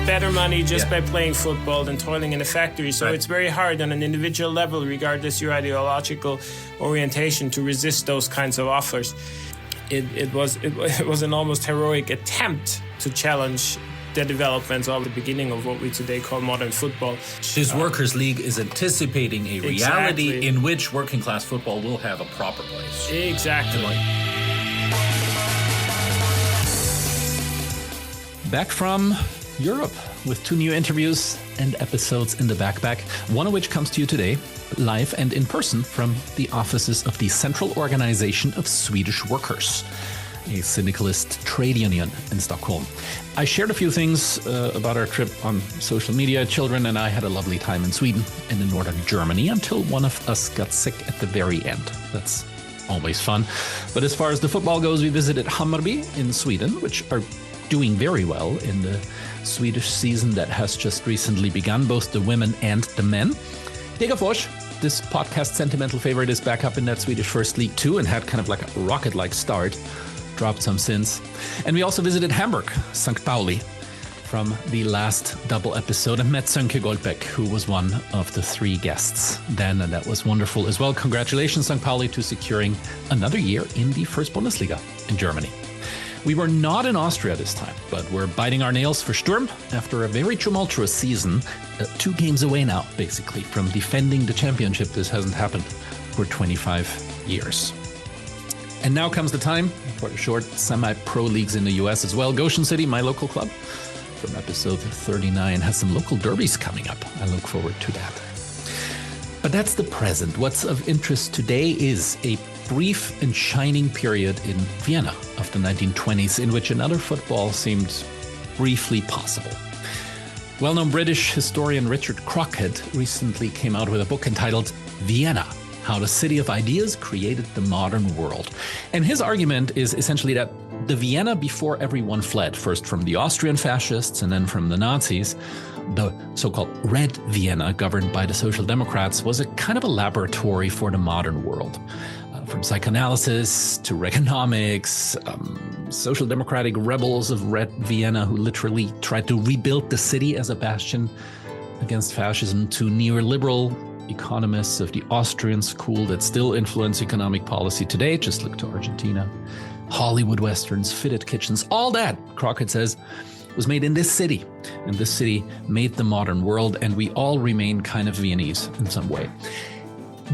better money just by playing football than toiling in a factory. So it's very hard on an individual level, regardless your ideological orientation, to resist those kinds of offers. It was an almost heroic attempt to challenge the developments of the beginning of what we today call modern football. This Workers' League is anticipating a reality in which working class football will have a proper place. Exactly. Back from Europe with 2 new interviews and episodes in the backpack, one of which comes to you today, live and in person from the offices of the Central Organization of Swedish Workers, a syndicalist trade union in Stockholm. I shared a few things about our trip on social media. Children and I had a lovely time in Sweden and in northern Germany until one of us got sick at the very end. That's always fun. But as far as the football goes, we visited Hammarby in Sweden, which are doing very well in the Swedish season that has just recently begun, both the women and the men. Degerfors, this podcast sentimental favorite, is back up in that Swedish First League too and had kind of like a rocket-like start, dropped some since. And we also visited Hamburg, St. Pauli, from the last double episode, and met Sönke Goldbeck, who was one of the 3 guests then, and that was wonderful as well. Congratulations, St. Pauli, to securing another year in the first Bundesliga in Germany. We were not in Austria this time, but we're biting our nails for Sturm after a very tumultuous season, 2 games away now, basically, from defending the championship. This hasn't happened for 25 years. And now comes the time for the short semi-pro leagues in the US as well. Goshen City, my local club, from episode 39, has some local derbies coming up. I look forward to that. But that's the present. What's of interest today is a brief and shining period in Vienna of the 1920s in which another football seemed briefly possible. Well-known British historian Richard Crockett recently came out with a book entitled Vienna: How the City of Ideas Created the Modern World. And his argument is essentially that the Vienna before everyone fled, first from the Austrian fascists and then from the Nazis, the so-called Red Vienna, governed by the Social Democrats, was a kind of a laboratory for the modern world. From psychoanalysis to Reaganomics, social democratic rebels of Red Vienna who literally tried to rebuild the city as a bastion against fascism, to neoliberal economists of the Austrian school that still influence economic policy today. Just look to Argentina. Hollywood westerns, fitted kitchens, all that, Crockett says, was made in this city. And this city made the modern world, and we all remain kind of Viennese in some way.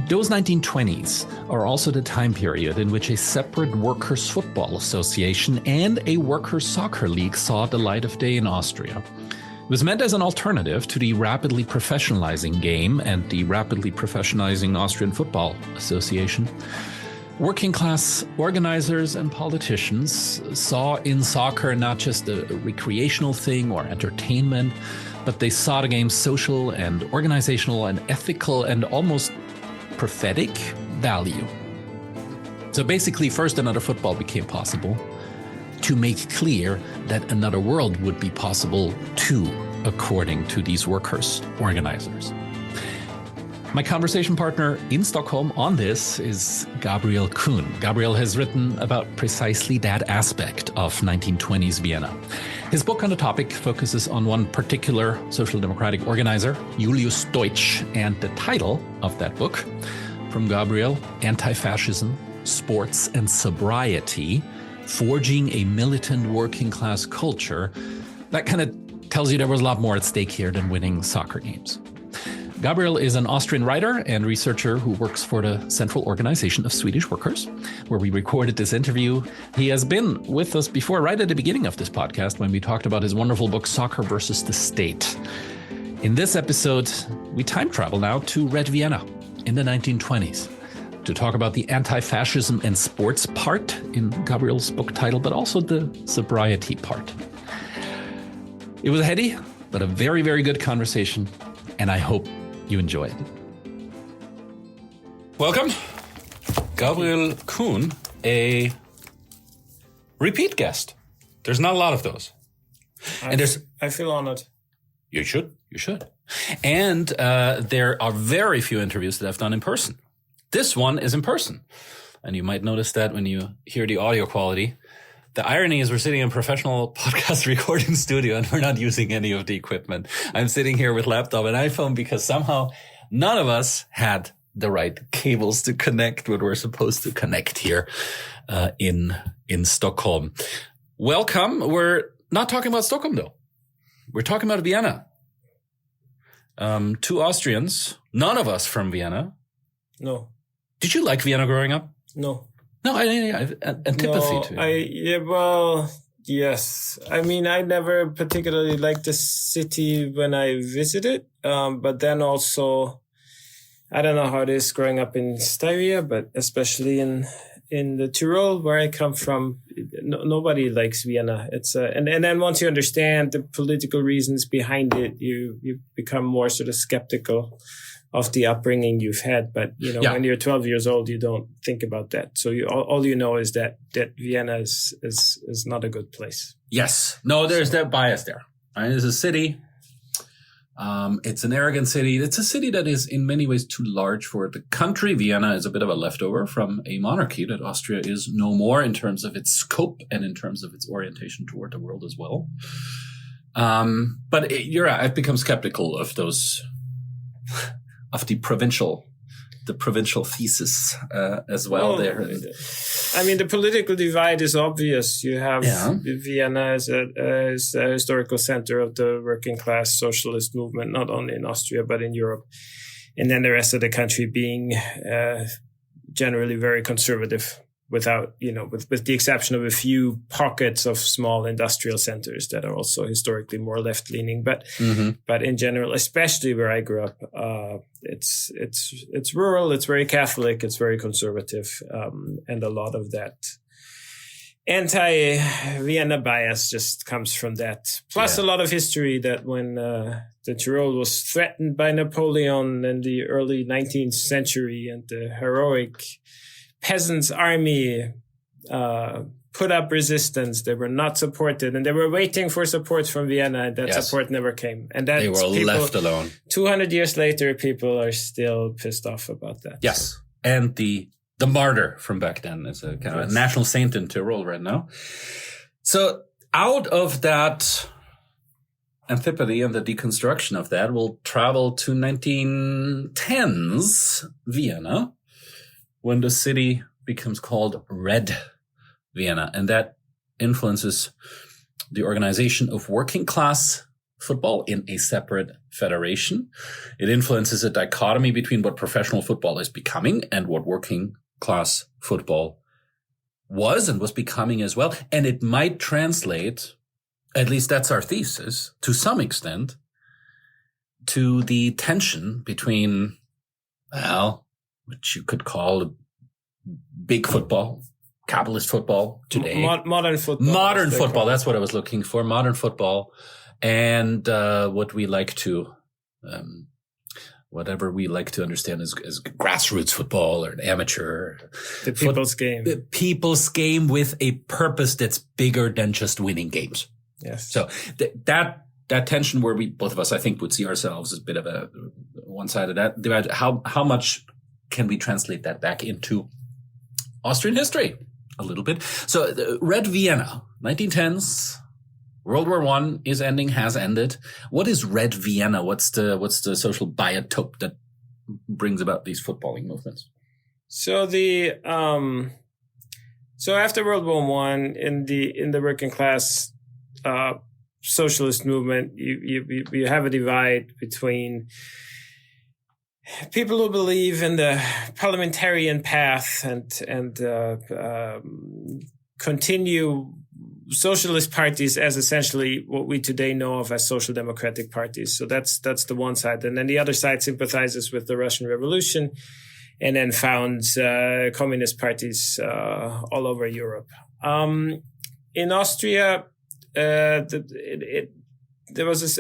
Those 1920s are also the time period in which a separate workers' football association and a workers' soccer league saw the light of day in Austria. It was meant as an alternative to the rapidly professionalizing game and the rapidly professionalizing Austrian Football Association. Working class organizers and politicians saw in soccer not just a recreational thing or entertainment, but they saw the game's social and organizational and ethical and almost prophetic value. So basically, first another football became possible to make clear that another world would be possible too, according to these workers' organizers. My conversation partner in Stockholm on this is Gabriel Kuhn. Gabriel has written about precisely that aspect of 1920s Vienna. His book on the topic focuses on one particular social democratic organizer, Julius Deutsch, and the title of that book, from Gabriel, Antifascism, Sports and Sobriety, Forging a Militant Working Class Culture. That kind of tells you there was a lot more at stake here than winning soccer games. Gabriel is an Austrian writer and researcher who works for the Central Organization of Swedish Workers, where we recorded this interview. He has been with us before, right at the beginning of this podcast, when we talked about his wonderful book, Soccer versus the State. In this episode, we time travel now to Red Vienna in the 1920s to talk about the anti-fascism and sports part in Gabriel's book title, but also the sobriety part. It was a heady, but a very, very good conversation, and I hope you enjoy it. Welcome, Gabriel Kuhn, a repeat guest. There's not a lot of those. I feel honored. You should. And there are very few interviews that I've done in person. This one is in person. And you might notice that when you hear the audio quality. The irony is we're sitting in a professional podcast recording studio and we're not using any of the equipment. I'm sitting here with laptop and iPhone because somehow none of us had the right cables to connect what we're supposed to connect here in Stockholm. Welcome. We're not talking about Stockholm, though. We're talking about Vienna. Two Austrians, none of us from Vienna. No. Did you like Vienna growing up? No. No, I have antipathy to it. Yes. I mean, I never particularly liked the city when I visited, but then also, I don't know how it is growing up in Styria, but especially in the Tyrol, where I come from, nobody likes Vienna. It's and then once you understand the political reasons behind it, you become more sort of skeptical of the upbringing you've had. But when you're 12 years old, you don't think about that. So all you know is that Vienna is not a good place. Yes, no, there's that bias there. It's a city. It's an arrogant city. It's a city that is in many ways too large for the country. Vienna is a bit of a leftover from a monarchy that Austria is no more in terms of its scope and in terms of its orientation toward the world as well. But you're right. I've become skeptical of those, of the provincial thesis as well. There. I mean, the political divide is obvious. You have Vienna as a historical center of the working class socialist movement, not only in Austria, but in Europe. And then the rest of the country being generally very conservative without, with the exception of a few pockets of small industrial centers that are also historically more left-leaning. But in general, especially where I grew up, it's rural, it's very Catholic, it's very conservative, and a lot of that anti-Vienna bias just comes from that. Plus a lot of history that when the Tyrol was threatened by Napoleon in the early 19th century and the heroic peasants' army put up resistance. They were not supported, and they were waiting for support from Vienna, and that support never came. And that they were left alone. 200 years later, people are still pissed off about that. Yes, and the martyr from back then is a kind of a national saint in Tyrol right now. So out of that antipathy and the deconstruction of that, we'll travel to 1910s Vienna, when the city becomes called Red Vienna. And that influences the organization of working class football in a separate federation. It influences a dichotomy between what professional football is becoming and what working class football was and was becoming as well. And it might translate, at least that's our thesis, to some extent, to the tension between, which you could call big football, capitalist football today. Modern football. Modern football. That's what I was looking for. Modern football. And what we like to, whatever we like to understand as grassroots football or an amateur. The people's game. The people's game with a purpose that's bigger than just winning games. Yes. So that tension where we, both of us, I think, would see ourselves as a bit of a one side of that divide. How much can we translate that back into Austrian history? A little bit. So Red Vienna, 1910s, World War I is ending, has ended. What is Red Vienna? What's the social biotope that brings about these footballing movements? So so after World War I, in the working class socialist movement, you have a divide between people who believe in the parliamentarian path and continue socialist parties as essentially what we today know of as social democratic parties. So that's the one side. And then the other side sympathizes with the Russian Revolution and then founds communist parties all over Europe. In Austria, there was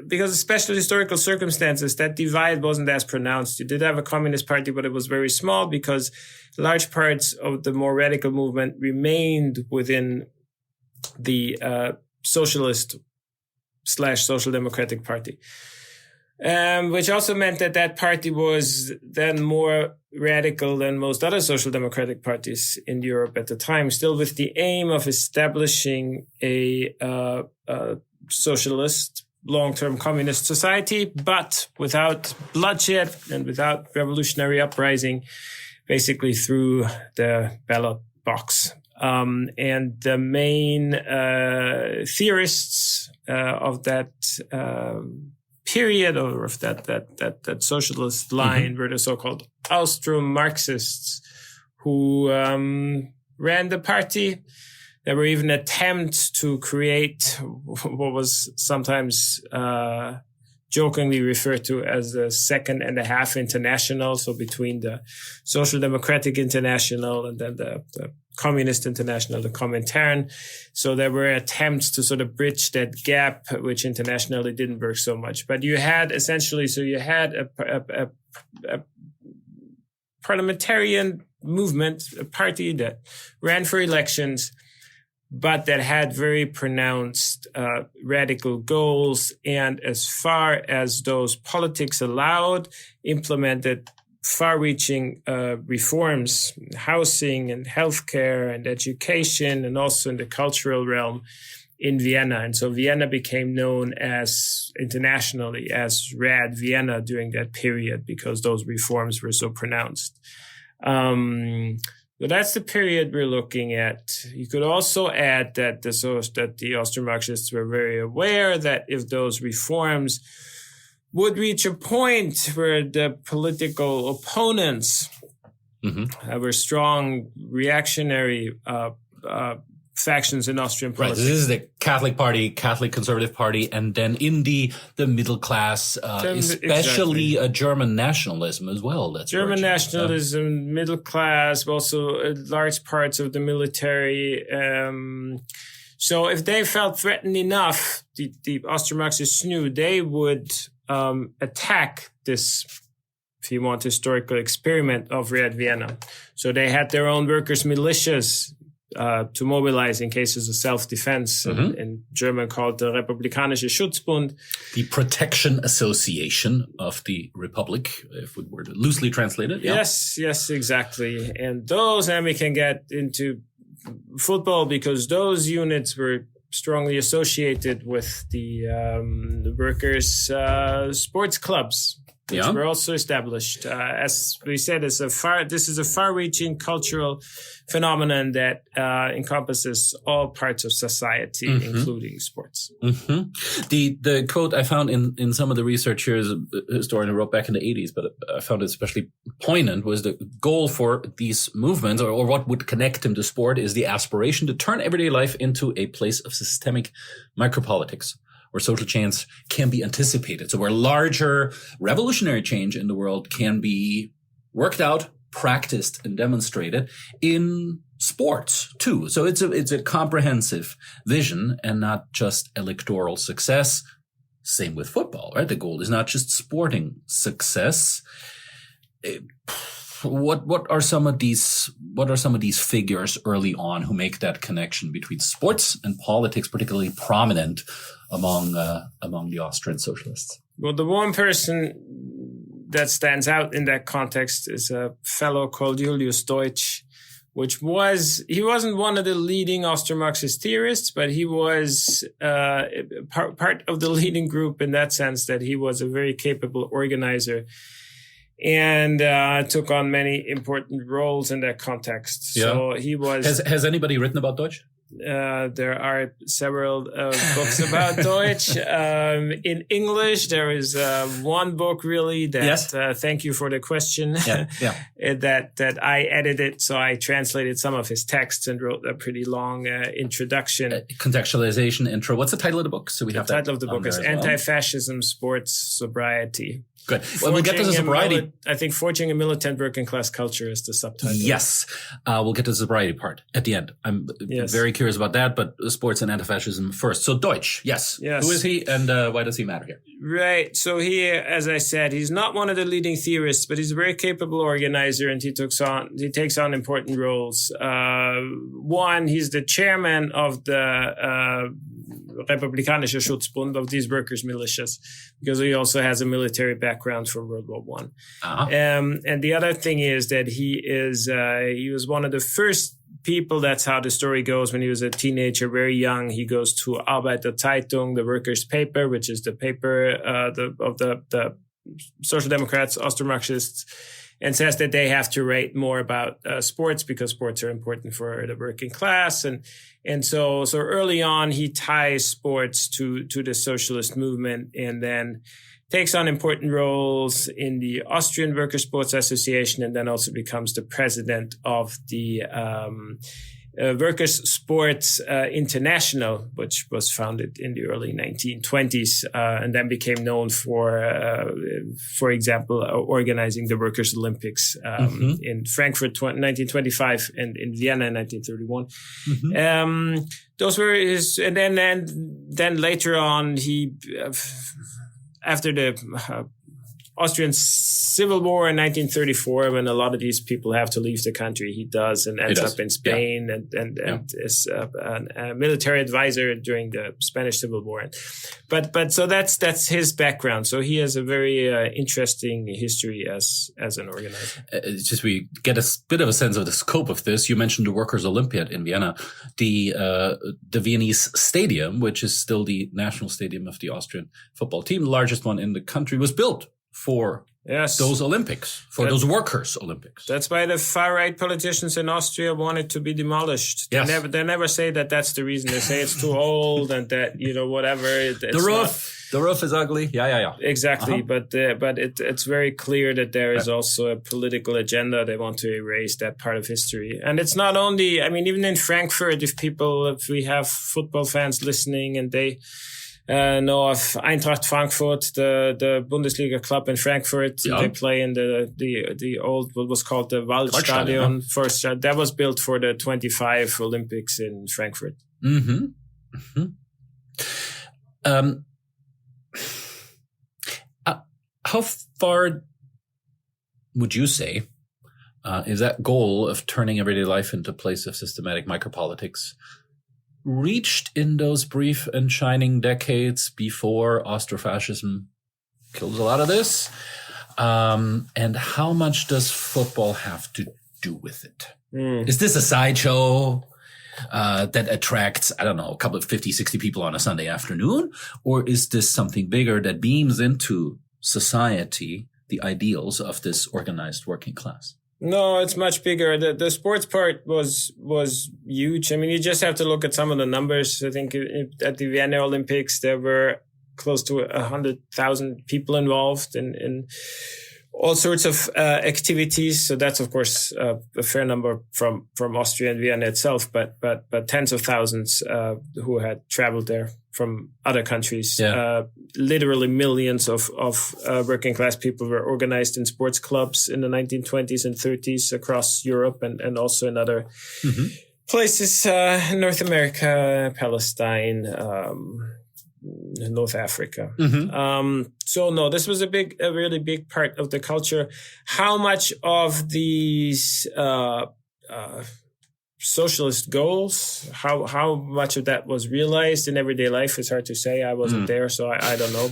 because of special historical circumstances, that divide wasn't as pronounced. You did have a communist party, but it was very small because large parts of the more radical movement remained within the socialist/social democratic party. which also meant that party was then more radical than most other social democratic parties in Europe at the time, still with the aim of establishing a socialist, long-term communist society, but without bloodshed and without revolutionary uprising, basically through the ballot box. And the main theorists of that period, or of that socialist line, were the so-called Austro-Marxists who ran the party. There were even attempts to create what was sometimes jokingly referred to as the second and a half international, so between the Social Democratic International and then the Communist International, the Comintern. So there were attempts to sort of bridge that gap, which internationally didn't work so much. But you had essentially, a parliamentarian movement, a party that ran for elections, but that had very pronounced radical goals, and as far as those politics allowed, implemented far-reaching reforms in housing and healthcare and education, and also in the cultural realm in Vienna. And so Vienna became known internationally as Rad Vienna during that period, because those reforms were so pronounced. So that's the period we're looking at. You could also add that the Austro-Marxists were very aware that if those reforms would reach a point where the political opponents were strong reactionary factions in Austrian politics. Right. So this is the Catholic Party, Catholic Conservative Party, and then in the middle class, especially a German nationalism as well. That's German nationalism, middle class, also large parts of the military. So if they felt threatened enough, the Austro-Marxists knew they would attack this, if you want, historical experiment of Red Vienna. So they had their own workers' militias to mobilize in cases of self-defense, in German called the Republikanische Schutzbund. The Protection Association of the Republic, if we were to loosely translate it. Yeah. Yes, exactly. And then we can get into football, because those units were strongly associated with the workers' sports clubs, which were also established. As we said, this is a far-reaching cultural phenomenon that encompasses all parts of society, including sports. The quote I found in some of the research here is a historian who wrote back in the 80s, but I found it especially poignant, was the goal for these movements, or what would connect them to sport, is the aspiration to turn everyday life into a place of systemic micropolitics, where social change can be anticipated. So where larger revolutionary change in the world can be worked out, practiced, and demonstrated in sports too. So it's a comprehensive vision and not just electoral success. Same with football, right? The goal is not just sporting success. What are some of these figures early on who make that connection between sports and politics particularly prominent among the Austrian socialists? Well, the one person that stands out in that context is a fellow called Julius Deutsch, he wasn't one of the leading Austro-Marxist theorists, but he was part of the leading group in that sense that he was a very capable organizer, and took on many important roles in that context. Yeah. So he was. Has anybody written about Deutsch? There are several books about Deutsch. In English, there is one book really that, thank you for the question, that I edited. So I translated some of his texts and wrote a pretty long introduction. Contextualization intro. What's the title of the book? So we have the title of the book is Antifascism, Sports, Sobriety. Good. Well, we'll get to the sobriety. I think Forging a Militant Working Class Culture is the subtitle. Yes. We'll get to the sobriety part at the end. I'm very curious curious about that, but sports and anti-fascism first. So Deutsch, yes. Who is he, and why does he matter here? Right. So he, as I said, he's not one of the leading theorists, but he's a very capable organizer, and he takes on important roles. One, he's the chairman of the Republikanische Schutzbund, of these workers' militias, because he also has a military background from World War One. And the other thing is that he was one of the first people. That's how the story goes. When he was a teenager, very young, he goes to Arbeiter Zeitung, the workers' paper, which is the paper of the Social Democrats, Austro-Marxists, and says that they have to write more about sports because sports are important for the working class. And so early on, he ties sports to the socialist movement, and then takes on important roles in the Austrian Workers' Sports Association, and then also becomes the president of the Workers' Sports International, which was founded in the early 1920s, and then became known for example, organizing the Workers' Olympics in Frankfurt 1925 and in Vienna in 1931. Those were his, and then later on, he after the Austrian Civil War in 1934, when a lot of these people have to leave the country, he does, and ends up in Spain and is a military advisor during the Spanish Civil War. But so that's his background. So he has a very interesting history as an organizer. It's just we get a bit of a sense of the scope of this. You mentioned the Workers' Olympiad in Vienna, the Viennese Stadium, which is still the national stadium of the Austrian football team, the largest one in the country, was built for those Olympics, for those Workers' Olympics. That's why the far-right politicians in Austria want it to be demolished. They never say that that's the reason. They say it's too old and that, whatever. The roof is ugly. Yeah. Exactly. But it's very clear that there is also a political agenda. They want to erase that part of history. And it's not only, even in Frankfurt, if we have football fans listening and they know of Eintracht Frankfurt, the Bundesliga club in Frankfurt. They play in the old, what was called the Waldstadion. First, that was built for the 25 Olympics in Frankfurt. How far would you say is that goal of turning everyday life into a place of systematic micropolitics reached in those brief and shining decades before Austrofascism kills a lot of this? And how much does football have to do with it? Is this a sideshow that attracts, I don't know, a couple of 50, 60 people on a Sunday afternoon? Or is this something bigger that beams into society the ideals of this organized working class? No, it's much bigger. The sports part was huge. You just have to look at some of the numbers. I think at the Vienna Olympics, there were close to 100,000 people involved in all sorts of activities. So that's, of course, a fair number from Austria and Vienna itself, but tens of thousands who had traveled there from other countries. Literally millions of working class people were organized in sports clubs in the 1920s and 30s across Europe and also in other places, North America, Palestine, North Africa. So no, this was a really big part of the culture. How much of these socialist goals, how much of that was realized in everyday life is hard to say. I wasn't there, so I don't know.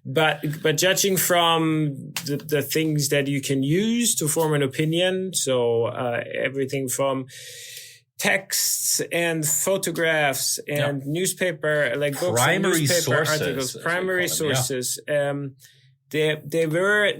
But judging from the things that you can use to form an opinion, so everything from texts and photographs and newspaper, like books and newspaper articles, primary sources. They were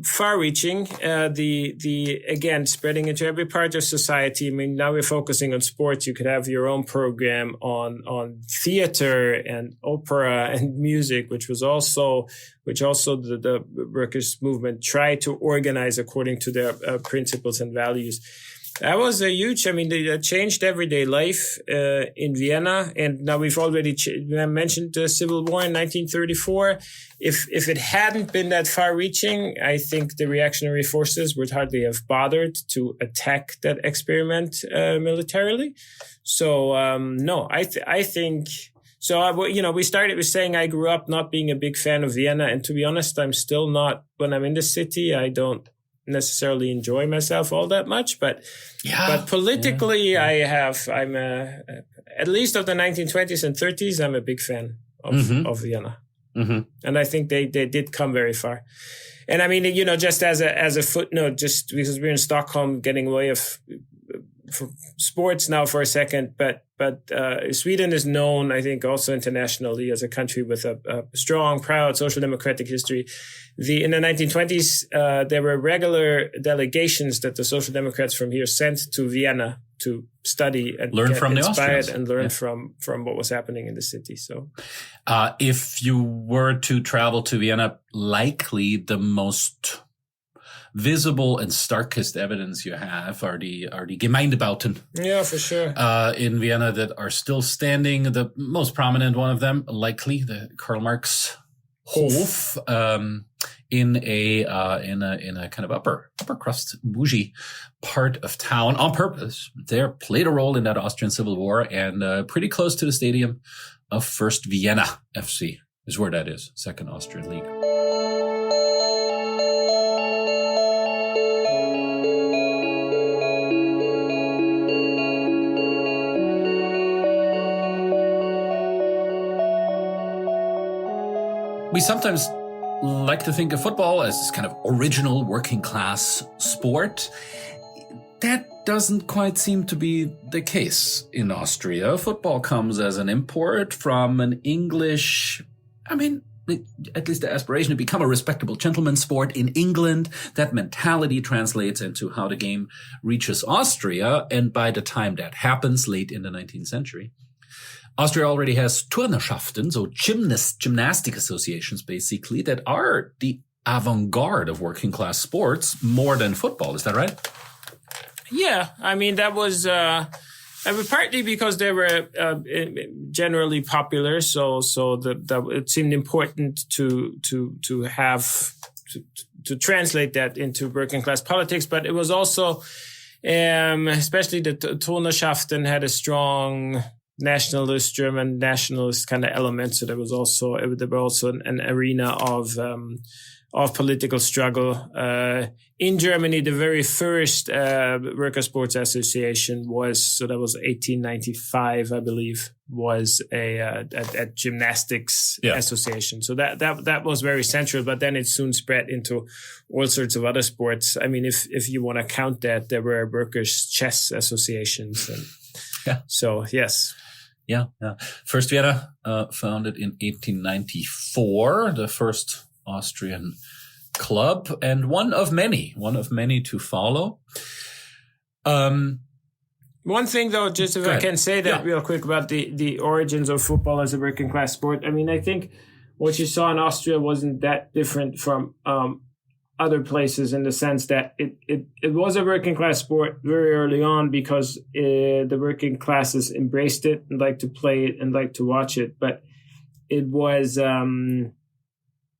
far-reaching. Again, spreading into every part of society. Now we're focusing on sports. You could have your own program on theater and opera and music, which also the workers' movement tried to organize according to their principles and values. That was a huge, it changed everyday life in Vienna. And now we've already mentioned the Civil War in 1934. If it hadn't been that far-reaching, I think the reactionary forces would hardly have bothered to attack that experiment militarily. So, no, I think... So, we started with saying I grew up not being a big fan of Vienna. And to be honest, I'm still not. When I'm in the city, I don't necessarily enjoy myself all that much. But politically, I'm at least of the 1920s and 30s, I'm a big fan of Vienna. Mm-hmm. And I think they did come very far. And just as a footnote, just because we're in Stockholm, getting away from sports now for a second, but Sweden is known, I think, also internationally as a country with a strong, proud social democratic history. In the 1920s, there were regular delegations that the social democrats from here sent to Vienna to study and learn get from inspired the Austrians. And learn from what was happening in the city. So, if you were to travel to Vienna, likely the most visible and starkest evidence you have are the Gemeindebauten. Yeah, for sure. In Vienna that are still standing. The most prominent one of them, likely the Karl Marx Hof, in a kind of upper crust bougie part of town on purpose. They played a role in that Austrian Civil War, and pretty close to the stadium of First Vienna FC is where that is, Second Austrian League. We sometimes like to think of football as this kind of original working class sport. That doesn't quite seem to be the case in Austria. Football comes as an import from an English, at least the aspiration to become a respectable gentleman's sport in England. That mentality translates into how the game reaches Austria. And by the time that happens, late in the 19th century, Austria already has Turnerschaften, so gymnastic associations, basically, that are the avant-garde of working class sports more than football. Is that right? Yeah, that was partly because they were generally popular, so it seemed important to translate that into working class politics. But it was also, especially the Turnerschaften had a strong German nationalist kind of element. So there were also an arena of political struggle. In Germany, the very first Worker Sports Association was 1895, I believe, was a gymnastics association. So that was very central, but then it soon spread into all sorts of other sports. If you want to count that, there were workers' chess associations. And so, yes. Yeah. First Vienna, founded in 1894, the first Austrian club, and one of many to follow. One thing, though, just if I can say that real quick about the origins of football as a working class sport. I think what you saw in Austria wasn't that different from other places, in the sense that it was a working class sport very early on, because the working classes embraced it and liked to play it and liked to watch it. But it was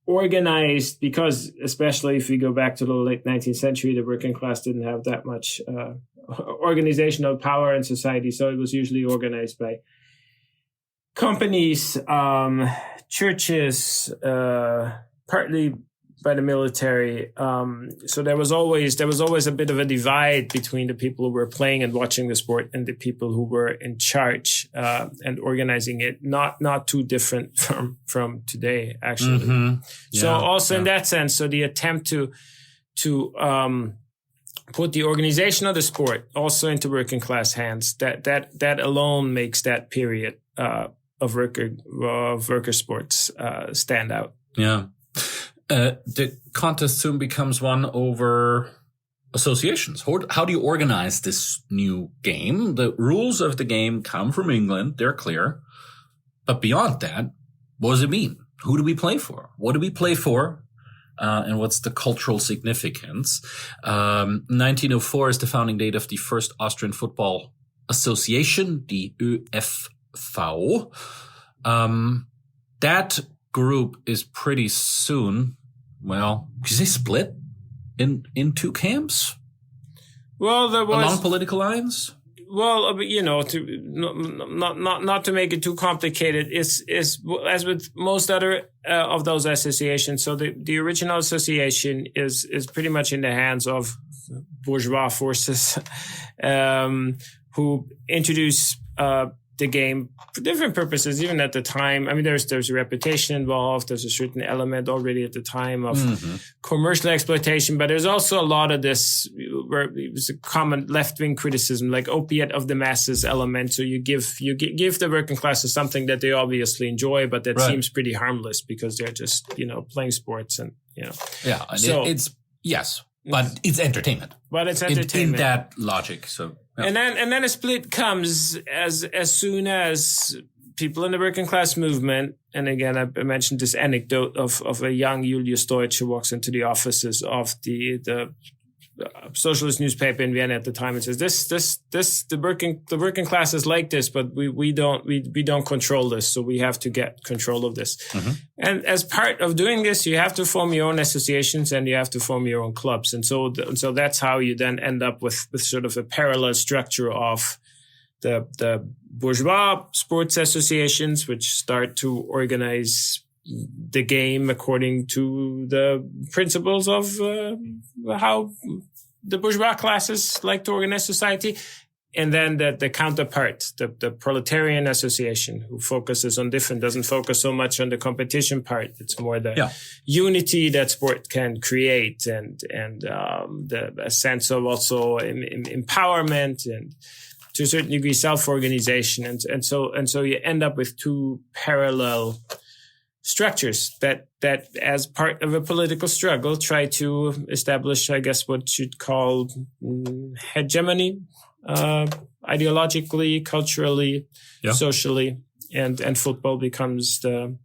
organized because, especially if we go back to the late 19th century, the working class didn't have that much organizational power in society. So it was usually organized by companies, churches, partly by the military. So there was always a bit of a divide between the people who were playing and watching the sport and the people who were in charge and organizing it. Not too different from today, actually. Mm-hmm. So also in that sense, so the attempt to put the organization of the sport also into working class hands, that alone makes that period of worker sports stand out. Yeah. The contest soon becomes one over associations. How do you organize this new game? The rules of the game come from England. They're clear. But beyond that, what does it mean? Who do we play for? What do we play for? and what's the cultural significance. 1904 is the founding date of the first Austrian Football Association, the ÖFV. That group is pretty soon, well, because they split in two camps? Well, there was along political lines. Well, not to make it too complicated, is as with most other of those associations. So the original association is pretty much in the hands of bourgeois forces, who introduce the game for different purposes, even at the time. I mean, there's a reputation involved. There's a certain element already at the time of commercial exploitation, but there's also a lot of this where it was a common left-wing criticism, like opiate of the masses element. So you give the working classes something that they obviously enjoy, but that seems pretty harmless because they're just, playing sports and, Yeah. And so yes, but it's entertainment. But it's entertainment. In that logic. So. Yeah. And then a split comes as soon as people in the working class movement, and again I mentioned this anecdote of a young Julius Deutsch who walks into the offices of the socialist newspaper in Vienna at the time and says, the working class is like this, but we don't control this, so we have to get control of this. Mm-hmm. And as part of doing this, you have to form your own associations and you have to form your own clubs, and so that's how you then end up with sort of a parallel structure of the bourgeois sports associations, which start to organize the game according to the principles of how the bourgeois classes like to organize society. And then the counterpart, the proletarian association, who focuses on doesn't focus so much on the competition part. It's more the unity that sport can create and a sense of also empowerment and to a certain degree self-organization. And so you end up with two parallel structures that as part of a political struggle try to establish, I guess, what you'd call hegemony, ideologically, culturally, socially, and football becomes the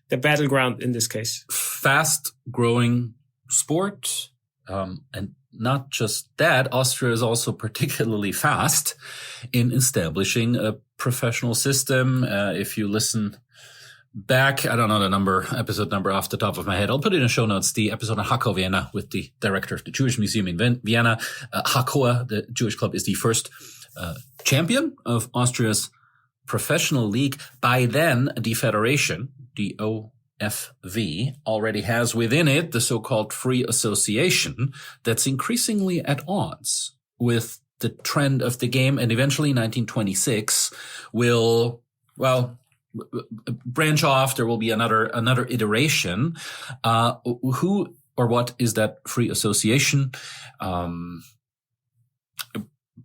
battleground in this case. Fast growing sport, and not just that, Austria is also particularly fast in establishing a professional system. If you listen back, I don't know the episode number off the top of my head. I'll put it in the show notes. The episode on Hakow Vienna with the director of the Jewish Museum in Vienna. Hakow, the Jewish club, is the first champion of Austria's professional league. By then, the federation, the OFV, already has within it the so-called free association that's increasingly at odds with the trend of the game, and eventually 1926 will, branch off. There will be another iteration. Who or what is that free association?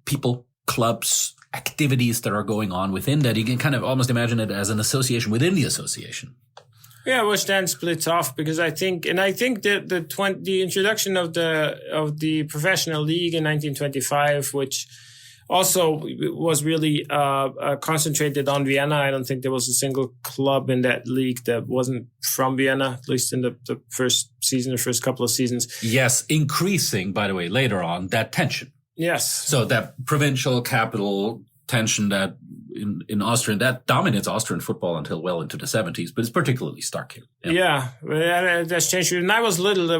People, clubs, activities that are going on within that. You can kind of almost imagine it as an association within the association. Yeah, which then splits off because I think that the introduction of the professional league in 1925, which also was really concentrated on Vienna. I don't think there was a single club in that league that wasn't from Vienna, at least in the first couple of seasons. Yes, increasing, by the way, later on, that tension. Yes. So that provincial capital tension that in Austria, that dominates Austrian football until well into the 70s, but it's particularly stark here. Yeah, that's changed. When I was little, there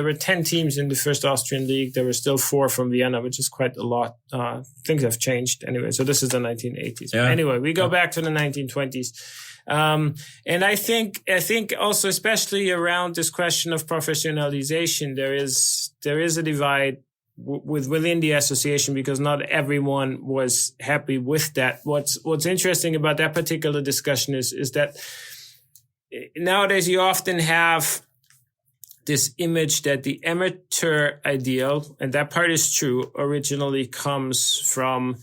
were 10 teams in the first Austrian league. There were still 4 from Vienna, which is quite a lot. Things have changed anyway. So this is the 1980s. Yeah. Anyway, we go back to the 1920s. And I think also, especially around this question of professionalization, there is a divide within the association because not everyone was happy with that. What's interesting about that particular discussion is that nowadays you often have this image that the amateur ideal, and that part is true, originally comes from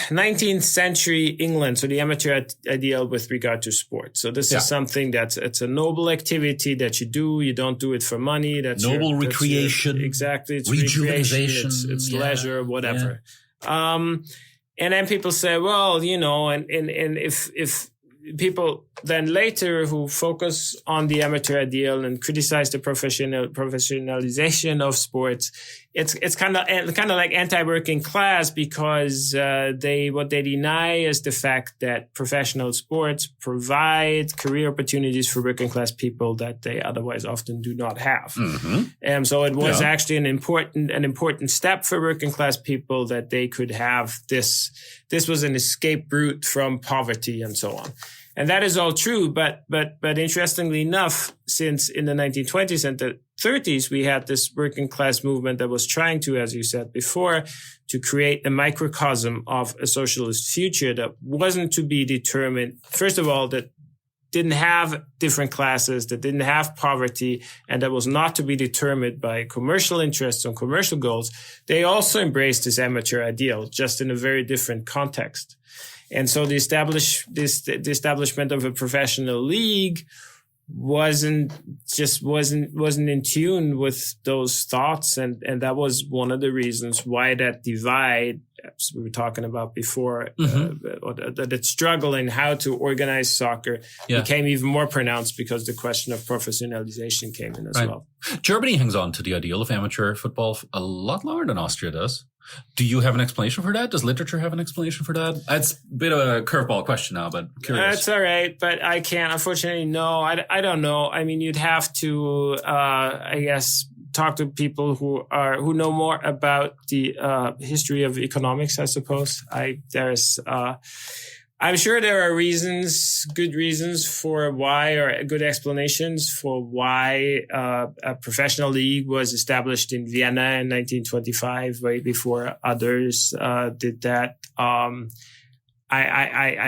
19th century England, so the amateur ideal with regard to sport. So this is something it's a noble activity that you do. You don't do it for money. That's noble recreation. Exactly. It's rejuvenation. It's leisure, whatever. And then people say, well, and if people then later who focus on the amateur ideal and criticize the professionalization of sports, it's kind of like anti-working class, because what they deny is the fact that professional sports provide career opportunities for working class people that they otherwise often do not have. And so it was actually an important step for working class people that they could have this. This was an escape route from poverty and so on. And that is all true. But interestingly enough, since in the 1920s and the 30s, we had this working class movement that was trying to, as you said before, to create a microcosm of a socialist future that wasn't to be determined, first of all, that didn't have different classes, that didn't have poverty, and that was not to be determined by commercial interests or commercial goals. They also embraced this amateur ideal, just in a very different context. And so the establishment of a professional league wasn't in tune with those thoughts, and that was one of the reasons why that divide, as we were talking about before, that struggle in how to organize soccer became even more pronounced, because the question of professionalization came in as well. Germany hangs on to the ideal of amateur football a lot longer than Austria does. Do you have an explanation for that? Does literature have an explanation for that? It's a bit of a curveball question now, but curious. That's all right, but I can't. Unfortunately, no. I don't know. I mean, you'd have to, I guess, talk to people who know more about the history of economics, I suppose. I'm sure there are good reasons for why, or good explanations for why a professional league was established in Vienna in 1925, way before others did that. I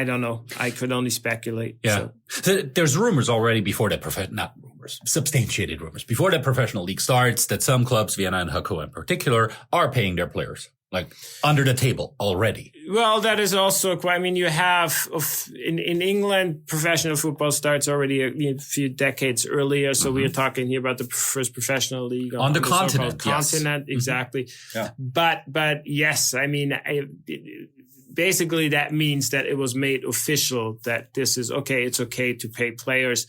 don't know. I could only speculate. Yeah. So there's rumors already before that, not rumors, substantiated rumors, before that professional league starts, that some clubs, Vienna and Hakow in particular, are paying their players. Like under the table already. Well, that is also quite, I mean, you have in England, professional football starts already a few decades earlier. So we are talking here about the first professional league on the continent. Continent, exactly. Yeah. But yes, I mean, basically that means that it was made official that this is okay. It's okay to pay players.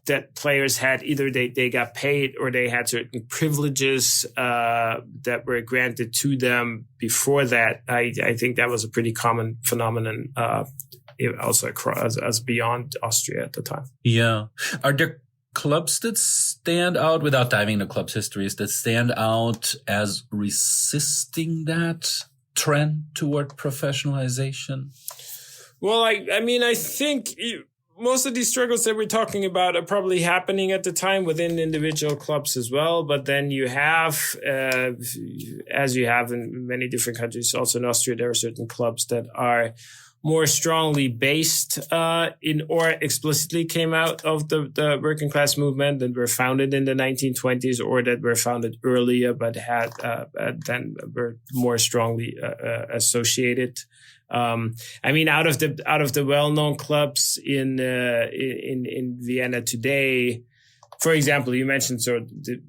That players had either they got paid or they had certain privileges that were granted to them before that. I think that was a pretty common phenomenon also across as beyond Austria at the time. Yeah. Are there clubs that stand out, without diving into clubs' histories, that stand out as resisting that trend toward professionalization? Well, I mean, I think most of these struggles that we're talking about are probably happening at the time within individual clubs as well. But then you have, as you have in many different countries, also in Austria, there are certain clubs that are more strongly based in or explicitly came out of the working class movement that were founded in the 1920s, or that were founded earlier but had then were more strongly associated. I mean, out of the well-known clubs in Vienna today, for example, you mentioned the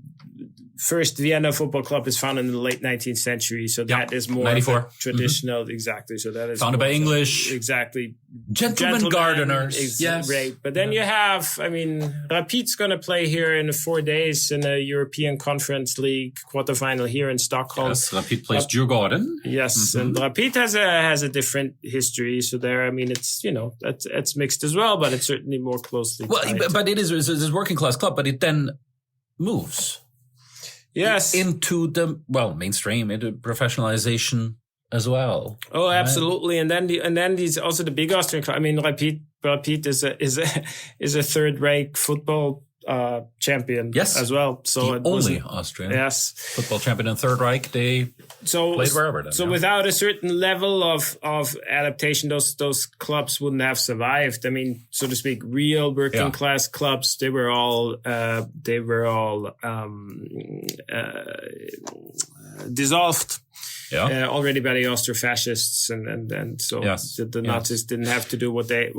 first Vienna football club is founded in the late 19th century, so that is more 94. Traditional, exactly. So that is founded by English, exactly, gentlemen gardeners, yes, right. But then you have, I mean, Rapid's going to play here in 4 days in a European Conference League quarterfinal here in Stockholm. Yes, Rapid plays Djurgården. Yes, and Rapid has a different history. So there, I mean, it's it's mixed as well, but it's certainly more closely. Well, but it is a working class club, but it then moves. Yes. Into the mainstream, into professionalization as well. Oh, absolutely. Right? And then these also the big Austrian club. I mean, Rapid is a third-rank football champion as well. So the only Austrian football champion in Third Reich. They played wherever. Then, so without a certain level of adaptation, those clubs wouldn't have survived. I mean, so to speak, real working class clubs. They were all dissolved. Already by the Austro-fascists, and so the Nazis didn't have to do what they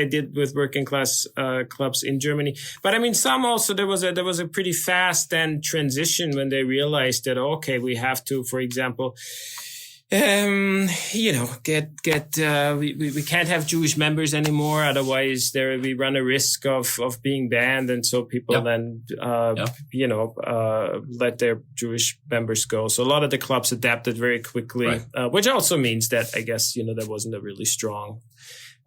did with working class clubs in Germany. But I mean, some also there was a pretty fast then transition when they realized that we have to, for example, We can't have Jewish members anymore. Otherwise, we run a risk of being banned. And so people then, let their Jewish members go. So a lot of the clubs adapted very quickly, which also means that I guess, there wasn't a really strong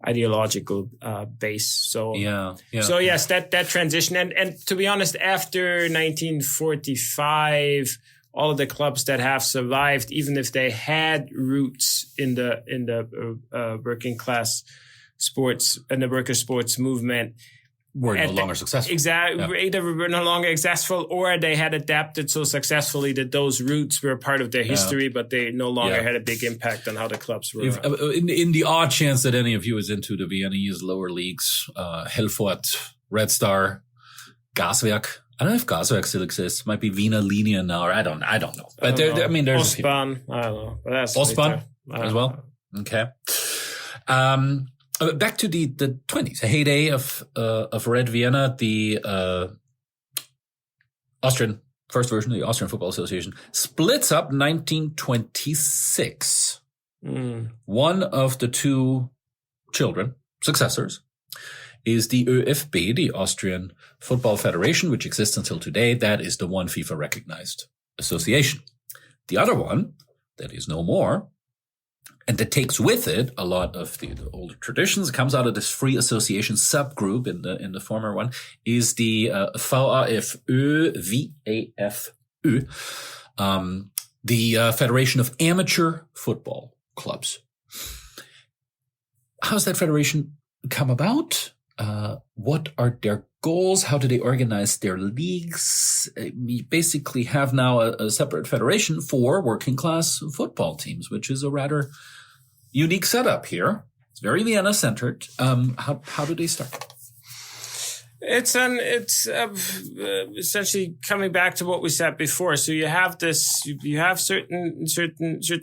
ideological base. So yes, that transition. And to be honest, after 1945, all of the clubs that have survived, even if they had roots in the working class sports and the worker sports movement, were no longer successful. Exactly. Either were no longer successful, or they had adapted so successfully that those roots were part of their history, but they no longer had a big impact on how the clubs were. In the odd chance that any of you is into the Viennese lower leagues, Helfort, Red Star, Gaswerk. I don't know if Gaswerk still exists. Might be Wiener Linie now, or I don't know. But there's Ostbahn. I don't know. But that's Ostbahn as well. Okay. Back to the 20s, a heyday of Red Vienna, the Austrian first version of the Austrian Football Association splits up 1926. One of the two successors, is the ÖFB, the Austrian Football Federation, which exists until today. That is the one FIFA recognized association. The other one, that is no more, and that takes with it a lot of the older traditions, comes out of this free association subgroup in the former one, is the VAFÖ, VAFÖ, the Federation of Amateur Football Clubs. How's that federation come about? What are their goals? How do they organize their leagues? We basically have now a separate federation for working class football teams, which is a rather unique setup here. It's very Vienna centered. How do they start? It's essentially coming back to what we said before. So you have certain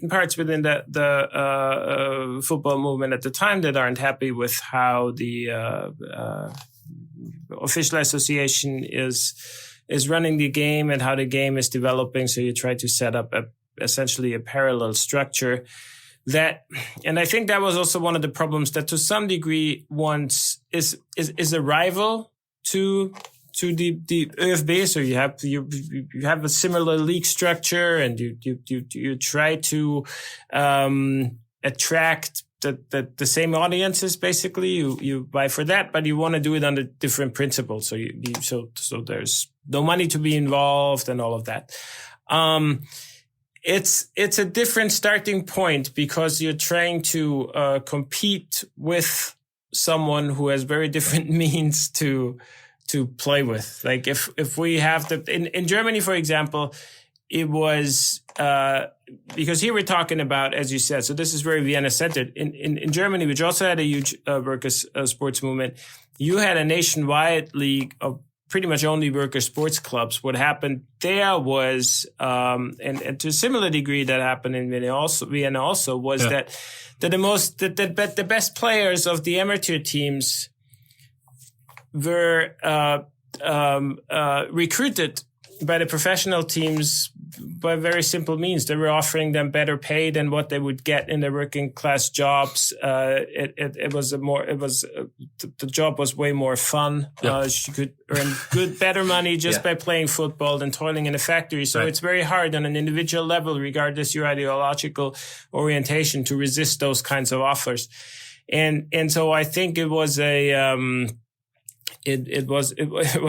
parts within the football movement at the time that aren't happy with how the official association is running the game and how the game is developing. So you try to set up essentially a parallel structure. And I think that was also one of the problems, that to some degree is a rival to the ÖFB. So you have a similar league structure, and you try to attract the same audiences. Basically, you buy for that, but you want to do it under different principles. So so there's no money to be involved and all of that. It's a different starting point because you're trying to compete with someone who has very different means to play with. Like if we have in Germany, for example, it was because here we're talking about, as you said, so this is very Vienna centered. In Germany, which also had a huge workers sports movement, you had a nationwide league of pretty much only worker sports clubs. What happened there was, and to a similar degree that happened in Vienna also was that the best players of the amateur teams were recruited by the professional teams by very simple means. They were offering them better pay than what they would get in their working class jobs. The job was way more fun. You could earn better money just by playing football than toiling in a factory. So it's very hard on an individual level, regardless your ideological orientation, to resist those kinds of offers. And so I think it was it was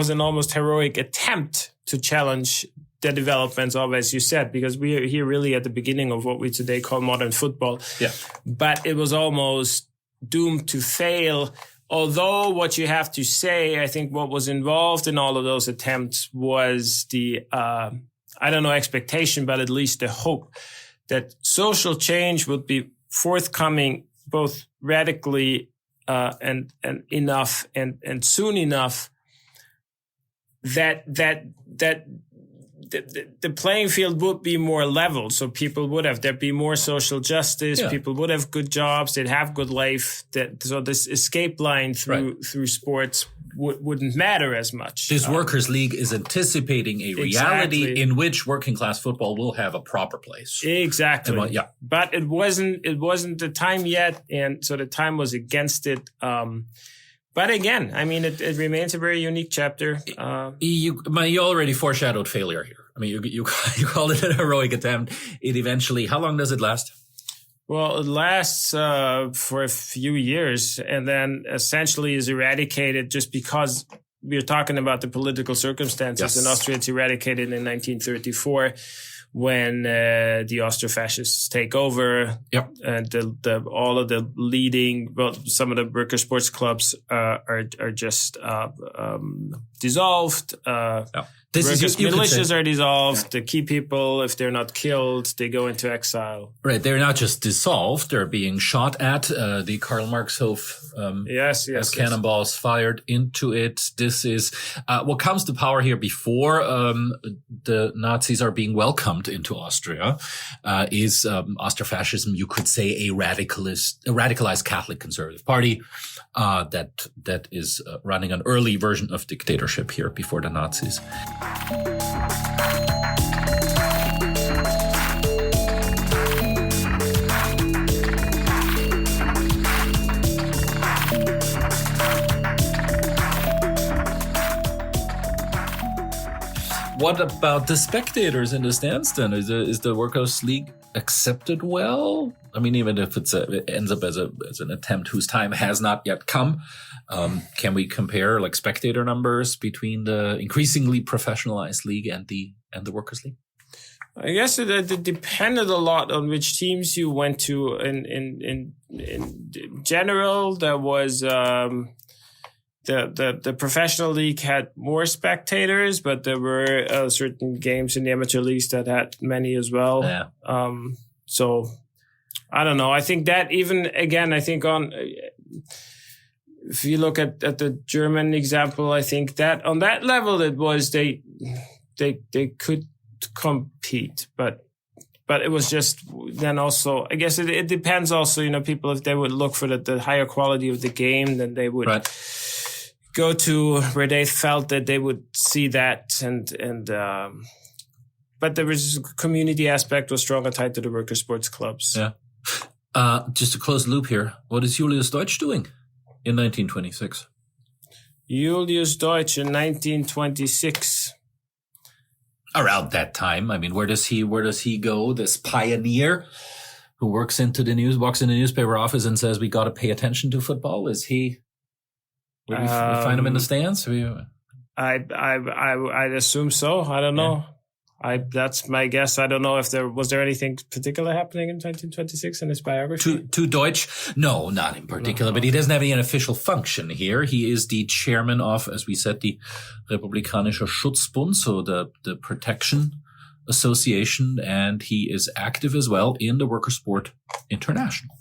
an almost heroic attempt to challenge the developments of, as you said, because we are here really at the beginning of what we today call modern football. Yeah. But it was almost doomed to fail. Although what you have to say, I think what was involved in all of those attempts was the, expectation, but at least the hope that social change would be forthcoming, both radically and enough and soon enough that the playing field would be more level. So there'd be more social justice. Yeah. People would have good jobs. They'd have good life. So this escape line through sports wouldn't matter as much. This Workers' League is anticipating a reality Exactly. in which working class football will have a proper place. Exactly. Yeah. But it wasn't the time yet, and so the time was against it. But again, I mean, it remains a very unique chapter. You already foreshadowed failure here. I mean, you called it an heroic attempt. It eventually, how long does it last? Well, it lasts for a few years and then essentially is eradicated just because we're talking about the political circumstances. Yes. In Austria, it's eradicated in 1934 when the Austro-fascists take over. Yep. And all of the leading, well, some of the worker sports clubs are just dissolved. Militias are dissolved. The key people, if they're not killed, they go into exile. Right. They're not just dissolved. They're being shot at. The Karl Marx-Hof as cannonballs fired into it. This is what comes to power here before the Nazis are being welcomed into Austria is Austrofascism. You could say a radicalized Catholic conservative party that is running an early version of dictatorship here before the Nazis. What about the spectators in the stands then? Is the Workers' League accepted well? I mean, even if it ends up as an attempt whose time has not yet come, can we compare like spectator numbers between the increasingly professionalized league and the Workers' League? I guess it depended a lot on which teams you went to. In general, there was the professional league had more spectators, but there were certain games in the amateur leagues that had many as well. Yeah. So I don't know. I think that even again, I think if you look at the German example, I think that on that level it was they could compete, but it was just then also, I guess it depends also, people, if they would look for the higher quality of the game, then they would go to where they felt that they would see that. But there was community aspect was stronger tied to the worker sports clubs. Yeah. Just to close the loop here, what is Julius Deutsch doing in 1926? Julius Deutsch in 1926. Around that time, I mean, where does he go? This pioneer who walks in the newspaper office and says, "We got to pay attention to football." Is he? Where do you find him in the stands? I'd assume so. I don't know. That's my guess. I don't know if was there anything particular happening in 1926 in his biography? To Deutsch? No, not in particular, but he doesn't have any official function here. He is the chairman of, as we said, the Republikanischer Schutzbund, so the Protection Association, and he is active as well in the Worker Sport International.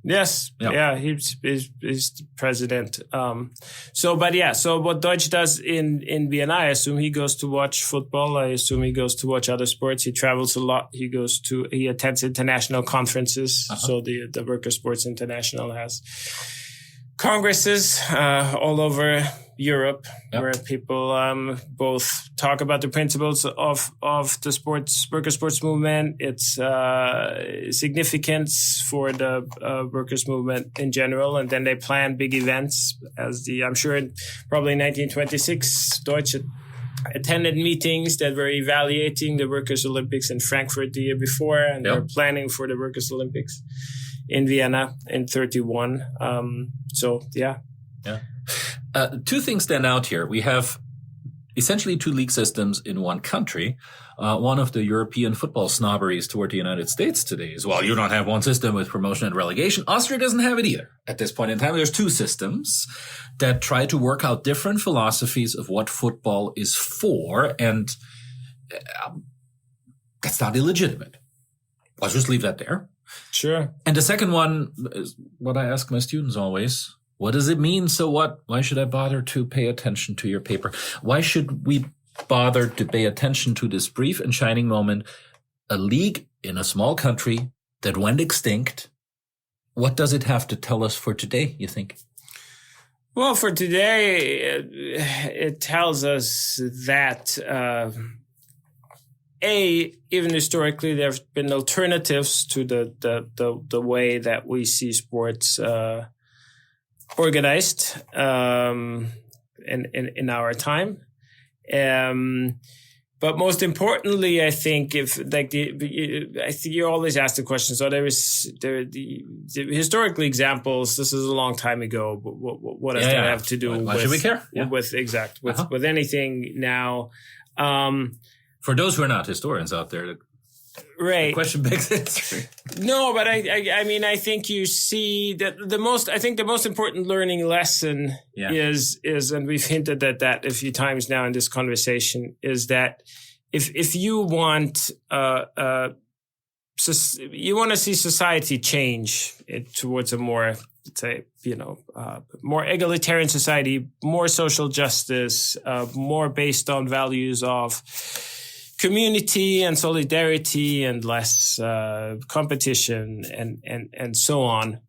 Yes. Yeah. He's the president. So what Deutsch does in Vienna, I assume he goes to watch football. I assume he goes to watch other sports. He travels a lot. He attends international conferences. Uh-huh. So the Worker Sports International has congresses, all over Europe, where people, both talk about the principles of the worker sports movement, its significance for the workers movement in general, and then they plan big events. I'm sure probably in 1926, Deutsch attended meetings that were evaluating the Workers' Olympics in Frankfurt the year before, and they were planning for the Workers' Olympics in Vienna in 1931. Two things stand out here. We have essentially two league systems in one country. One of the European football snobberies toward the United States today is, well, you don't have one system with promotion and relegation. Austria doesn't have it either. At this point in time, there's two systems that try to work out different philosophies of what football is for, and that's not illegitimate. I'll just leave that there. Sure. And the second one is what I ask my students always. What does it mean? So what? Why should I bother to pay attention to your paper? Why should we bother to pay attention to this brief and shining moment? A league in a small country that went extinct. What does it have to tell us for today, you think? Well, for today, it tells us that, even historically, there have been alternatives to the way that we see sports organized in our time. But most importantly, I think I think you always ask the question. So there the historically examples. This is a long time ago. But what does that have to do? Why should we care? With anything now? For those who are not historians out there, right? The question begs history. No, but I mean, I think you see that the most important learning lesson is, and we've hinted at that a few times now in this conversation, is that if you want, you want to see society change towards a more, let's say, more egalitarian society, more social justice, more based on values of community and solidarity and less competition and so on.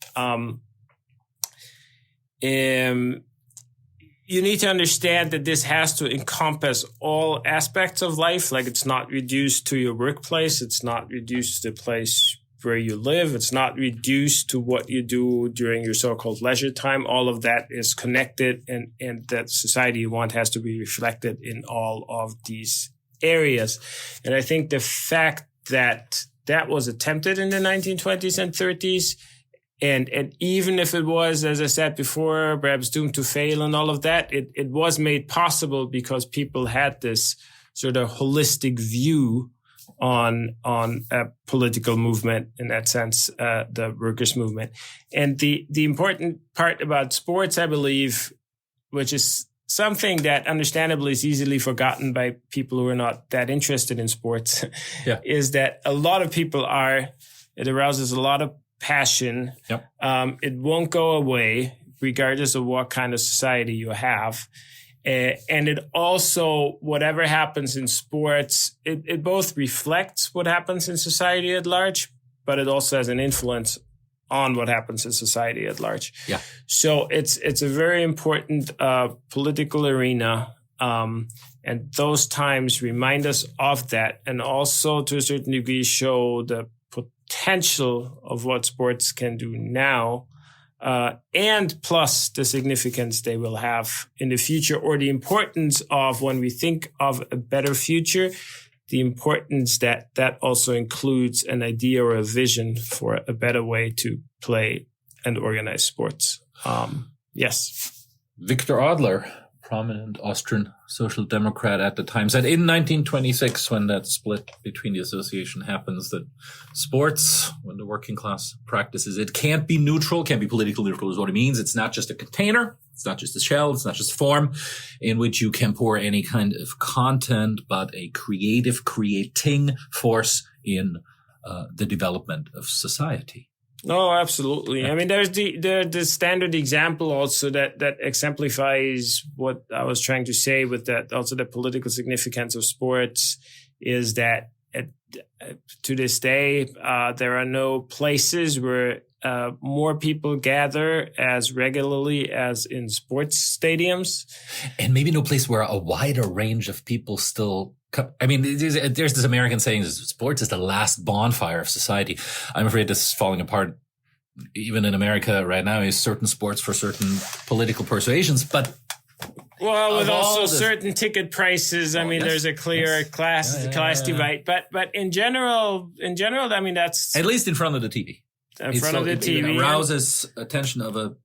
You need to understand that this has to encompass all aspects of life. Like, it's not reduced to your workplace. It's not reduced to the place where you live. It's not reduced to what you do during your so-called leisure time. All of that is connected, and that society you want has to be reflected in all of these areas. And I think the fact that that was attempted in the 1920s and 30s, and even if it was, as I said before, perhaps doomed to fail and all of that, it was made possible because people had this sort of holistic view on a political movement, in that sense, the workers' movement. And the important part about sports, I believe, which is something that understandably is easily forgotten by people who are not that interested in sports, is that a lot of people it arouses a lot of passion. Yep. It won't go away regardless of what kind of society you have. And it also, whatever happens in sports, it both reflects what happens in society at large, but it also has an influence on what happens in society at large. Yeah. So it's a very important political arena. And those times remind us of that, and also to a certain degree show the potential of what sports can do now, and plus the significance they will have in the future, or the importance of, when we think of a better future, the importance that also includes an idea or a vision for a better way to play and organize sports. Yes. Victor Adler, prominent Austrian social democrat at the time, said in 1926, when that split between the association happens, that sports, when the working class practices it, can't be neutral, can't be politically neutral is what it means. It's not just a container. It's not just a shell. It's not just a form in which you can pour any kind of content, but a creating force in the development of society. No, absolutely. I mean, there's the standard example also that exemplifies what I was trying to say with that. Also, the political significance of sports is that to this day, there are no places where more people gather as regularly as in sports stadiums. And maybe no place where a wider range of people still come. I mean, there's this American saying, sports is the last bonfire of society. I'm afraid this is falling apart even in America right now. Is certain sports for certain political persuasions, but well, with also certain ticket prices. I mean, there's a clear class divide, but in general, I mean, that's at least in front of the TV. In front of the TV, it arouses attention of a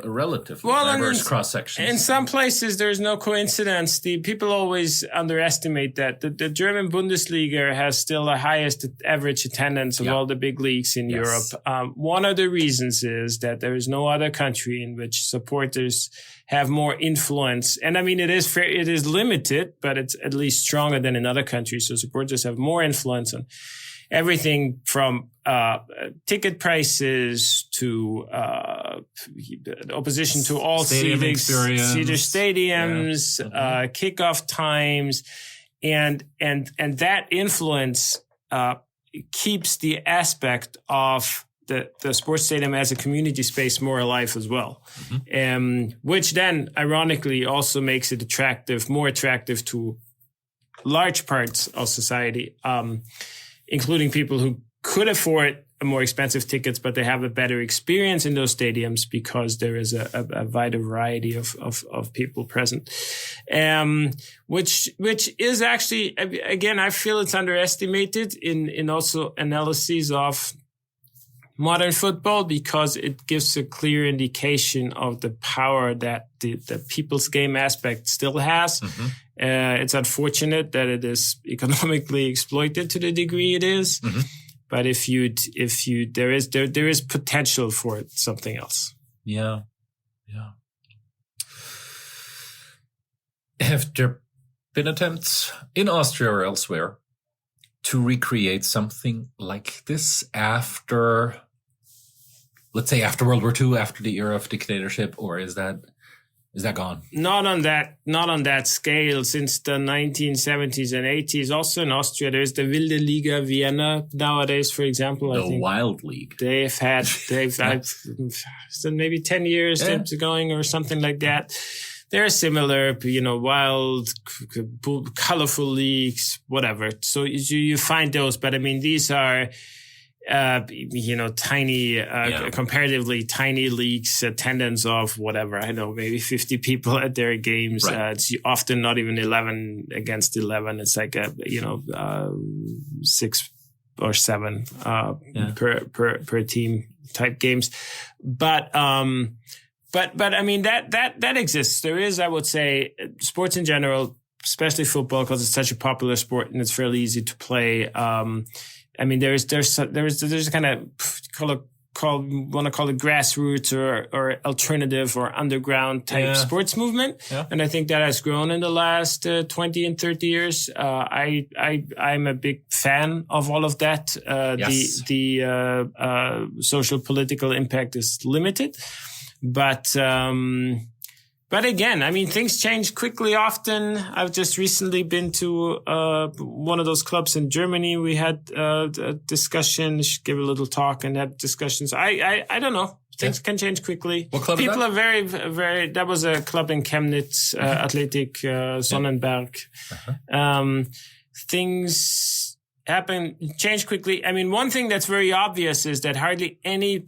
relatively diverse cross section. In some places, there's no coincidence. The people always underestimate that the German Bundesliga has still the highest average attendance of all the big leagues in Europe. One of the reasons is that there is no other country in which supporters have more influence. And I mean, it is limited, but it's at least stronger than in other countries. So supporters have more influence on everything from ticket prices to opposition to all cedar stadiums, kickoff times, and that influence keeps the aspect of the sports stadium as a community space more alive as well, which then ironically also makes it more attractive to large parts of society, including people who could afford more expensive tickets, but they have a better experience in those stadiums because there is a wider variety of people present, which is actually, again, I feel it's underestimated in also analyses of modern football, because it gives a clear indication of the power that the people's game aspect still has. It's unfortunate that it is economically exploited to the degree it is. But there is potential for something else. Yeah. Have there been attempts in Austria or elsewhere to recreate something like this after, let's say, after World War II, after the era of dictatorship, or is that gone? Not on that scale. Since the 1970s and 80s, also in Austria, there's the Wilde Liga Vienna nowadays, for example. I think Wild League. They've had maybe 10 years going or something like that. They're similar, wild, colorful leagues, whatever. So you find those, but I mean, these are tiny, comparatively tiny leagues, attendance of whatever, I know, maybe 50 people at their games. Right. It's often not even 11 against 11. It's like 6 or 7 per team type games. But I mean, that exists. There is, I would say, sports in general, especially football, because it's such a popular sport and it's fairly easy to play. I mean, there's a kind of want to call it grassroots or alternative or underground type sports movement, and I think that has grown in the last 20 and 30 years. I'm a big fan of all of that. The social political impact is limited, but again, I mean, things change quickly often. I've just recently been to one of those clubs in Germany. We had a discussion, gave a little talk and had discussions. I don't know. Things can change quickly. What club People is that? are very, very, that was a club in Chemnitz, Athletic Sonnenberg. Things change quickly. I mean, one thing that's very obvious is that hardly I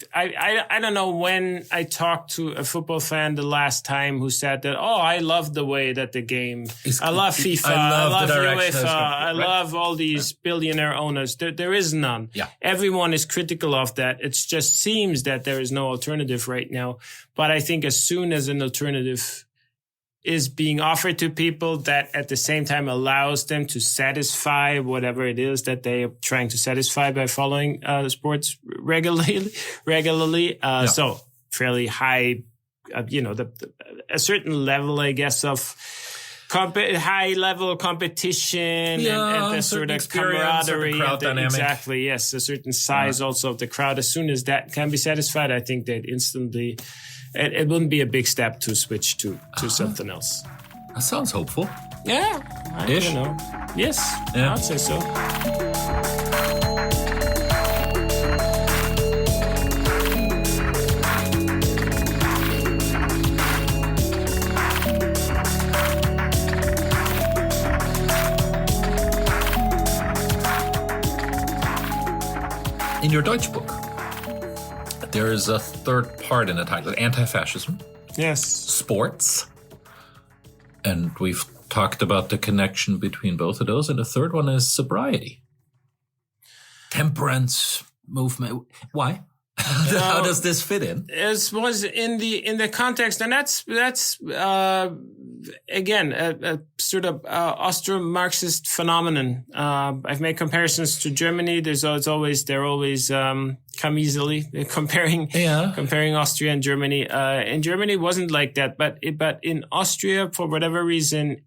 don't know when I talked to a football fan the last time who said that, I love the way that the game, I love FIFA, I love UEFA, I love all these billionaire owners. There is none. Yeah. Everyone is critical of that. It just seems that there is no alternative right now. But I think as soon as an alternative is being offered to people that at the same time allows them to satisfy whatever it is that they are trying to satisfy by following sports regularly. So fairly high, a certain level, I guess, of high level competition and the sort of camaraderie. Crowd dynamic. Exactly, yes. A certain size also of the crowd. As soon as that can be satisfied, I think that instantly it wouldn't be a big step to switch to something else. That sounds hopeful. Yeah. I don't know. Yes, yeah. I'd say so. In your Deutsch book, there is a third part in the title, antifascism. Yes. Sports. And we've talked about the connection between both of those. And the third one is sobriety. Temperance movement. Why? How does this fit in? It was in the context, and that's again a sort of Austro-Marxist phenomenon. I've made comparisons to Germany. They're always come easily comparing Austria and Germany. In Germany, it wasn't like that, but in Austria, for whatever reason,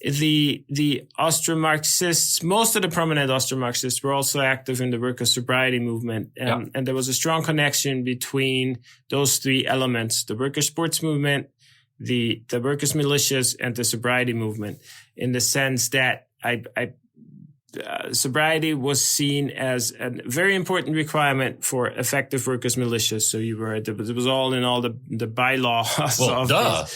the Austro-Marxists, most of the prominent Austro-Marxists were also active in the worker sobriety movement. And there was a strong connection between those three elements, the worker sports movement, the workers' militias, and the sobriety movement, in the sense that sobriety was seen as a very important requirement for effective workers' militias. So it was all in all the bylaws. Well,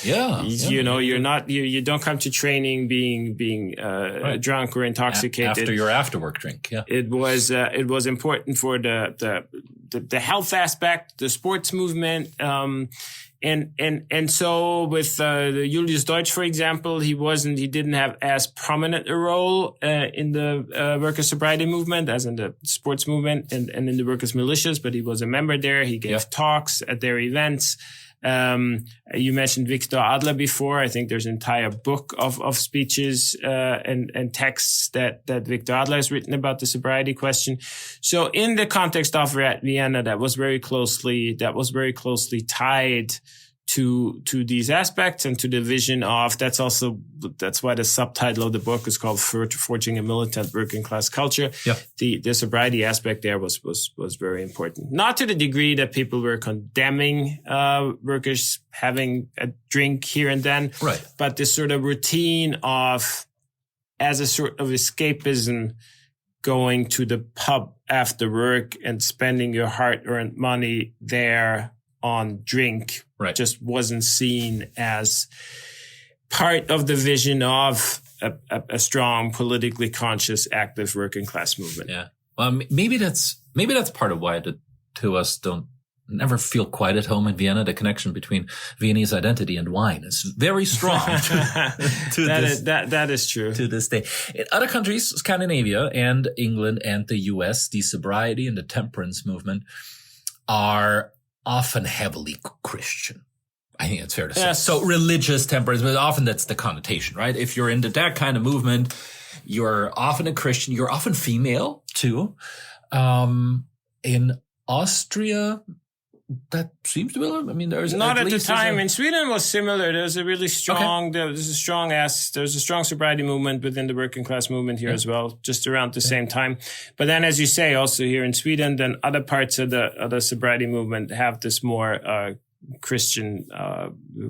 you don't come to training being right. drunk or intoxicated after your after-work drink. Yeah, it was important for the health aspect, the sports movement. And so with the Julius Deutsch, for example, he didn't have as prominent a role in the workers' sobriety movement as in the sports movement and in the workers' militias, but he was a member there. He gave talks at their events. You mentioned Victor Adler before. I think there's an entire book of speeches and texts that Victor Adler has written about the sobriety question. So in the context of Vienna, that was very closely tied to these aspects and to the vision of that's why the subtitle of the book is called Forging a Militant Working Class Culture. Yeah. The sobriety aspect there was very important. Not to the degree that people were condemning workers having a drink here and then, right? But this sort of routine of, as a sort of escapism, going to the pub after work and spending your hard-earned money there on drink, right, just wasn't seen as part of the vision of a strong, politically conscious, active working class movement. Yeah. Well, maybe that's part of why the two of us never feel quite at home in Vienna. The connection between Viennese identity and wine is very strong. That is true. To this day. In other countries, Scandinavia and England and the US, the sobriety and the temperance movement are often heavily Christian. I think it's fair to say. Yes. So religious temperance, but often that's the connotation, right? If you're into that kind of movement, you're often a Christian. You're often female too. In Austria, that seems to be. I mean, there's not at the time. In Sweden, it was similar. There's a really strong. Okay. There's a strong sobriety movement within the working class movement here as well, just around the same time. But then, as you say, also here in Sweden, then other parts of the sobriety movement have this more Christian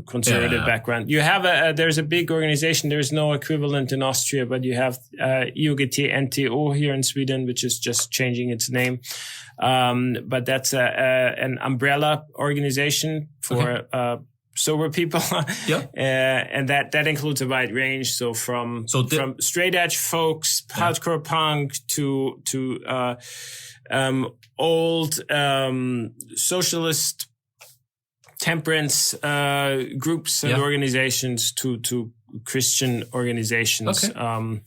conservative background. You have there's a big organization. There's no equivalent in Austria, but you have UGT-NTO here in Sweden, which is just changing its name. But that's an umbrella organization for sober people, and that includes a wide range. So from straight edge folks, hardcore punk to old socialist temperance groups and organizations to Christian organizations. Okay.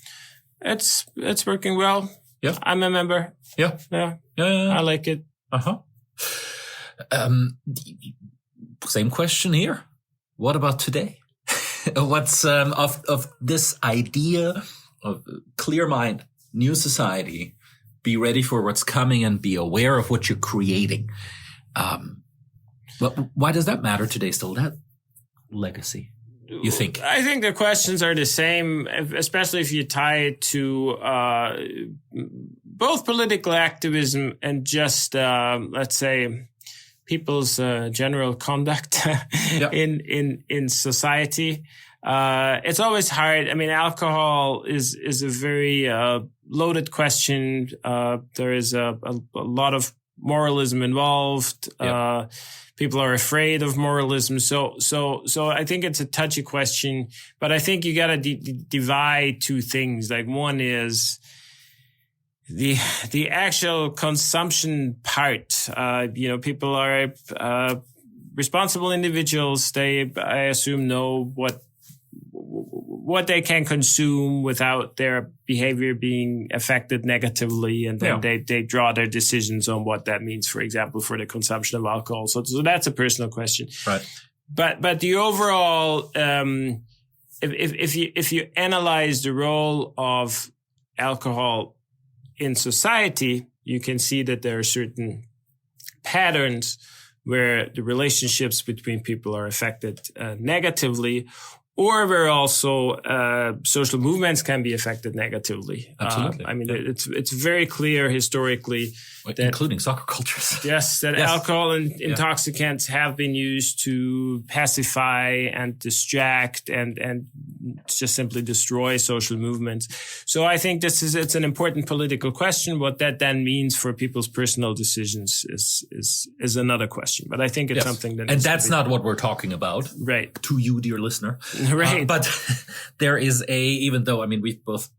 It's working well. Yeah, I'm a member. Yeah. I like it. Same question here. What about today? What's of this idea of clear mind, new society, be ready for what's coming and be aware of what you're creating? But why does that matter today still, that legacy, you think? I think the questions are the same, especially if you tie it to both political activism and just, let's say, people's general conduct in society. It's always hard. I mean, alcohol is a very loaded question. There is a lot of moralism involved. People are afraid of moralism. So I think it's a touchy question, but I think you got to divide two things. Like one is the actual consumption part. People are responsible individuals. They, I assume, know what they can consume without their behavior being affected negatively. And then they draw their decisions on what that means, for example, for the consumption of alcohol. So that's a personal question. Right. But the overall, if you analyze the role of alcohol in society, you can see that there are certain patterns where the relationships between people are affected negatively, or where also social movements can be affected negatively. Absolutely. It's very clear historically that, including soccer cultures. Yes, that alcohol and intoxicants have been used to pacify and distract and just simply destroy social movements. So I think it's an important political question. What that then means for people's personal decisions is another question. But I think it's something that, and that's not what we're talking about, right? To you, dear listener, right? But there is even though, I mean, we've both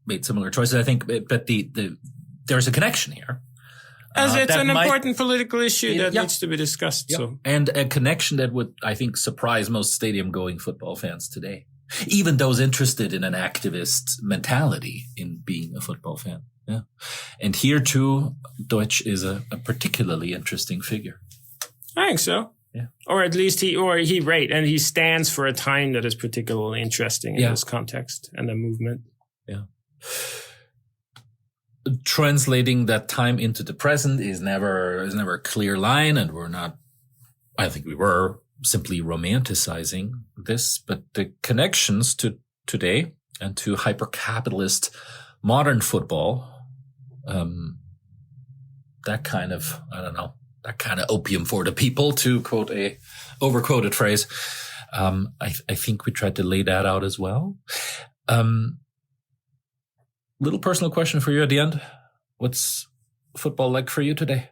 made similar choices, I think, but there's a connection here. As it's an important political issue that needs to be discussed. Yeah. So. And a connection that would, I think, surprise most stadium-going football fans today. Even those interested in an activist mentality in being a football fan. Yeah. And here, too, Deutsch is a particularly interesting figure. I think so. Yeah. Or at least and he stands for a time that is particularly interesting in this context and the movement. Yeah. Translating that time into the present is never a clear line, and I think we were simply romanticizing this, but the connections to today and to hyper-capitalist modern football, that kind of opium for the people, to quote a overquoted phrase. I think we tried to lay that out as well. Little personal question for you at the end. What's football like for you today?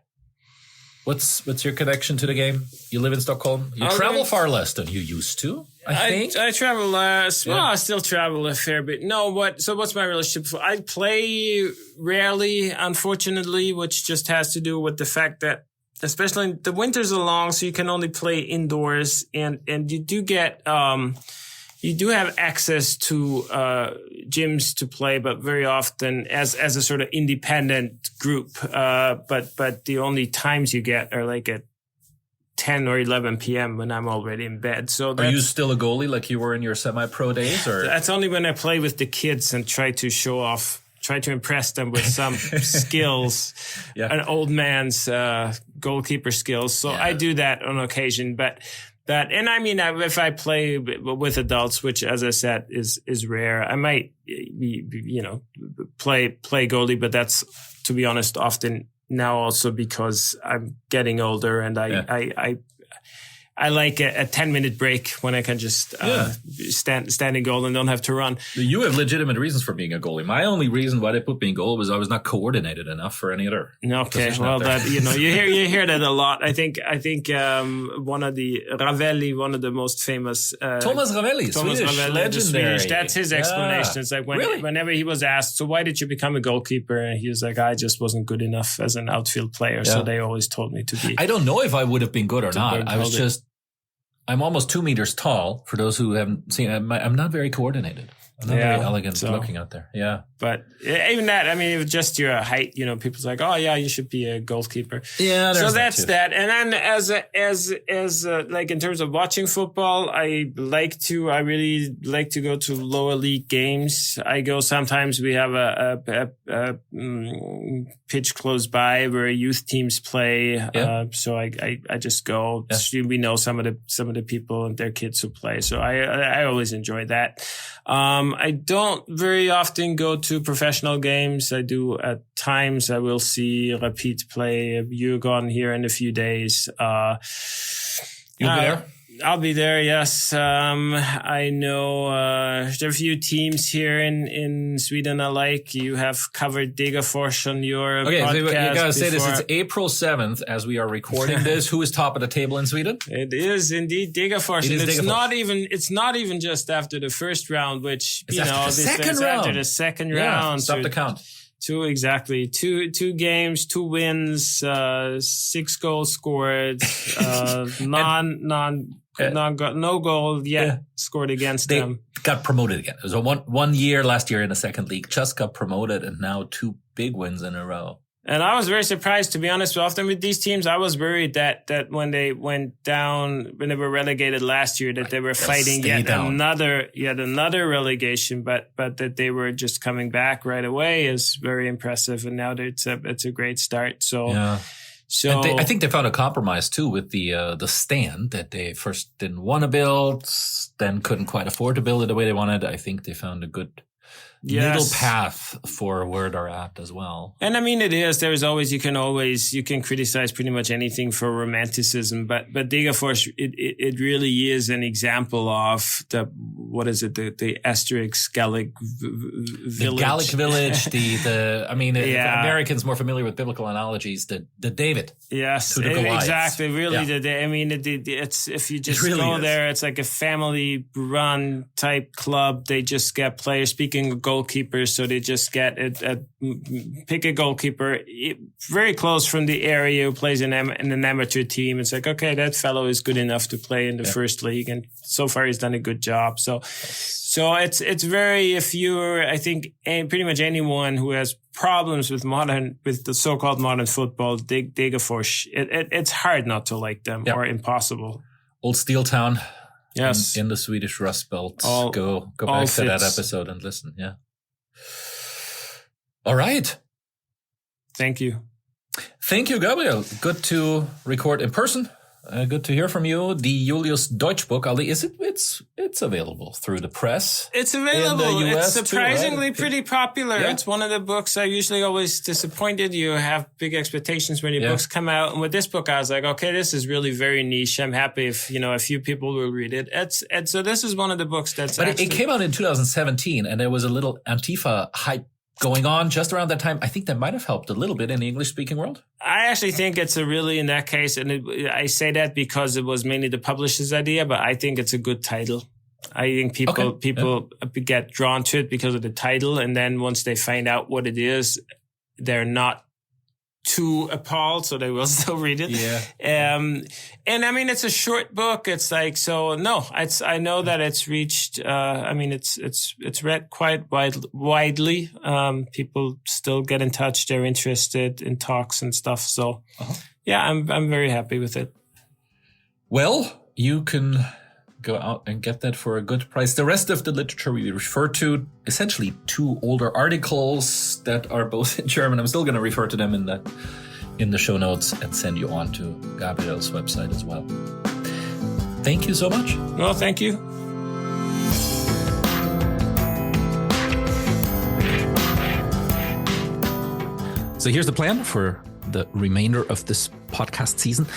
What's your connection to the game? You live in Stockholm. You travel far less than you used to, I think. I travel less. Well, I still travel a fair bit. No, what's my relationship? I play rarely, unfortunately, which just has to do with the fact that especially the winters are long, so you can only play indoors, and you do get you do have access to gyms to play, but very often as a sort of independent group. But the only times you get are like at 10 or 11 p.m. when I'm already in bed. So are you still a goalie like you were in your semi-pro days? Or that's only when I play with the kids and try to impress them with some skills, an old man's goalkeeper skills. So I do that on occasion, and I mean, if I play with adults, which, as I said, is rare, I might, play goalie, but that's, to be honest, often now also because I'm getting older and I like a 10-minute break when I can just stand in goal and don't have to run. You have legitimate reasons for being a goalie. My only reason why they put me in goal was I was not coordinated enough for any other. Okay, well, you hear that a lot. I think one of the most famous Thomas Ravelli, Swedish. That's his explanation. It's like whenever he was asked, so why did you become a goalkeeper? And he was like, I just wasn't good enough as an outfield player, so they always told me to be. I don't know if I would have been good or not. I'm almost 2 meters tall. For those who haven't seen, I'm not very coordinated. I'm not very elegant looking out there. Yeah. But even that, I mean, if just your height, people's like, oh yeah, you should be a goalkeeper. Yeah. So that's that. And then as like in terms of watching football, I really like to go to lower league games. I go sometimes. We have a pitch close by where youth teams play. So I just go. Yeah. We know some of the people and their kids who play. So I always enjoy that. I don't very often go to professional games. I do at times. I will see Rapid play Djurgården here in a few days. You'll be there? I'll be there, yes. I know there are a few teams here in Sweden I like. You have covered Degerfors on your podcast. So you gotta say this. It's April 7th as we are recording this. Who is top of the table in Sweden? It is indeed Degerfors. It's not even just after the first round, which after the second round. Stop the count. Two games, 2 wins, 6 goals scored, no goal yet scored against them. Got promoted again. It was a one year last year in the second league, just got promoted, and now 2 big wins in a row. And I was very surprised, to be honest. Often with these teams, I was worried that when they went down, when they were relegated last year, that they were fighting yet another relegation, but that they were just coming back right away is very impressive. And now it's a great start. So, So I think they found a compromise too with the stand that they first didn't want to build, then couldn't quite afford to build it the way they wanted. I think they found a good middle path for where they're at as well. And I mean, it is. There's always you can criticize pretty much anything for romanticism, but Degerfors, it really is an example of the Asterix Gallic village. The Gallic village. Americans more familiar with biblical analogies. The David. Yes, to the Goliath. Exactly. Really, it's if you just go there, it's like a family-run type club. They just get players. Speaking of goalkeepers, so they just get pick a goalkeeper very close from the area who plays in an amateur team. It's like, okay, that fellow is good enough to play in the first league, and so far he's done a good job. So it's very, if you're, I think, pretty much anyone who has problems with the so-called modern football, Degerfors, it's hard not to like them, or impossible. Old Steel Town. Yes. In the Swedish Rust Belt. Go back to that episode and listen. Yeah. All right. Thank you. Thank you, Gabriel. Good to record in person. Good to hear from you. The Julius Deutsch book, Ali, it's available through the press. It's available. In the US it's surprisingly too, right? pretty popular. Yeah. It's one of the books I usually always disappointed. You have big expectations when your books come out. And with this book, I was like, okay, this is really very niche. I'm happy if, a few people will read it. So this is one of the books that's But it came out in 2017, and there was a little Antifa hype going on just around that time. I think that might have helped a little bit in the English-speaking world. I actually think it's in that case, and I say that because it was mainly the publisher's idea, but I think it's a good title. I think people get drawn to it because of the title, and then once they find out what it is, they're not too appalled, so they will still read it. Yeah. And I mean, it's a short book. It's like, I know that it's reached, it's read quite widely. People still get in touch. They're interested in talks and stuff. So I'm very happy with it. Well, you can go out and get that for a good price. The rest of the literature we refer to, essentially 2 older articles that are both in German. I'm still going to refer to them in the show notes and send you on to Gabriel's website as well. Thank you so much. Well, thank you. So here's the plan for the remainder of this podcast season.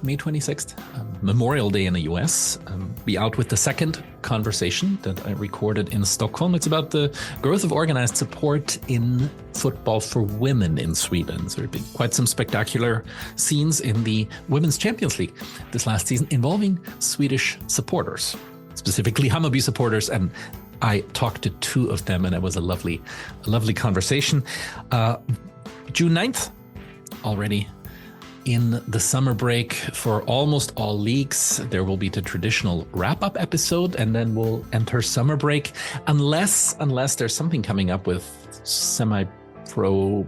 May 26th, Memorial Day in the US. Be out with the second conversation that I recorded in Stockholm. It's about the growth of organized support in football for women in Sweden. So there have been quite some spectacular scenes in the Women's Champions League this last season involving Swedish supporters, specifically Hammarby supporters, and I talked to 2 of them, and it was a lovely conversation. June 9th, already in the summer break for almost all leagues. There will be the traditional wrap-up episode, and then we'll enter summer break, unless there's something coming up with semi-pro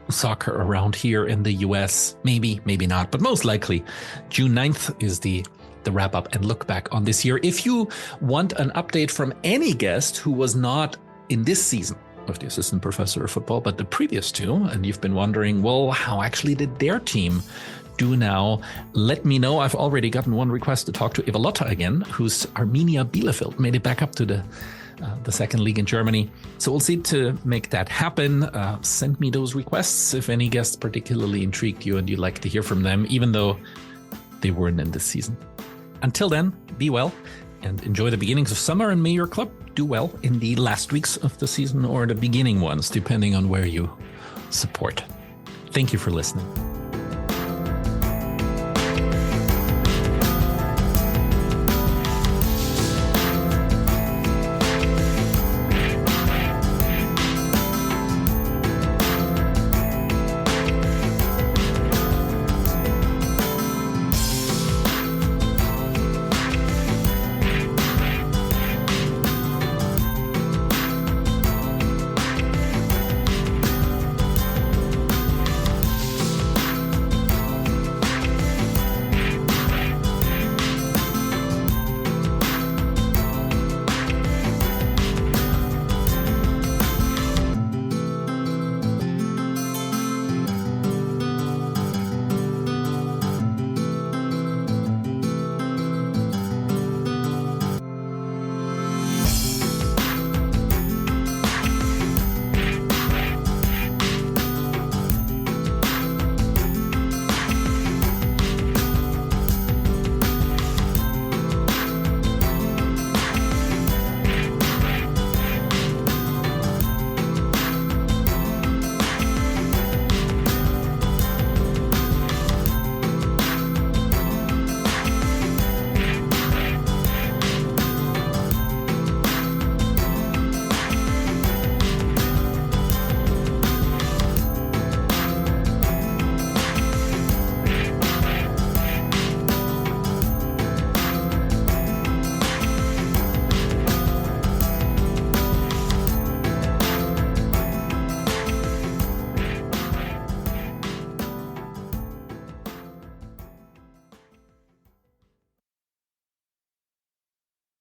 soccer around here in the US. Maybe not, but most likely June 9th is the wrap-up and look back on this year. If you want an update from any guest who was not in this season of the assistant professor of football, but the previous 2, and you've been wondering, well, how actually did their team do now? Let me know. I've already gotten one request to talk to Eva Lotta again, whose Arminia Bielefeld made it back up to the second league in Germany. So we'll see to make that happen. Send me those requests if any guests particularly intrigued you and you'd like to hear from them, even though they weren't in this season. Until then, be well and enjoy the beginnings of summer, and may your club do well in the last weeks of the season or the beginning ones, depending on where you support. Thank you for listening.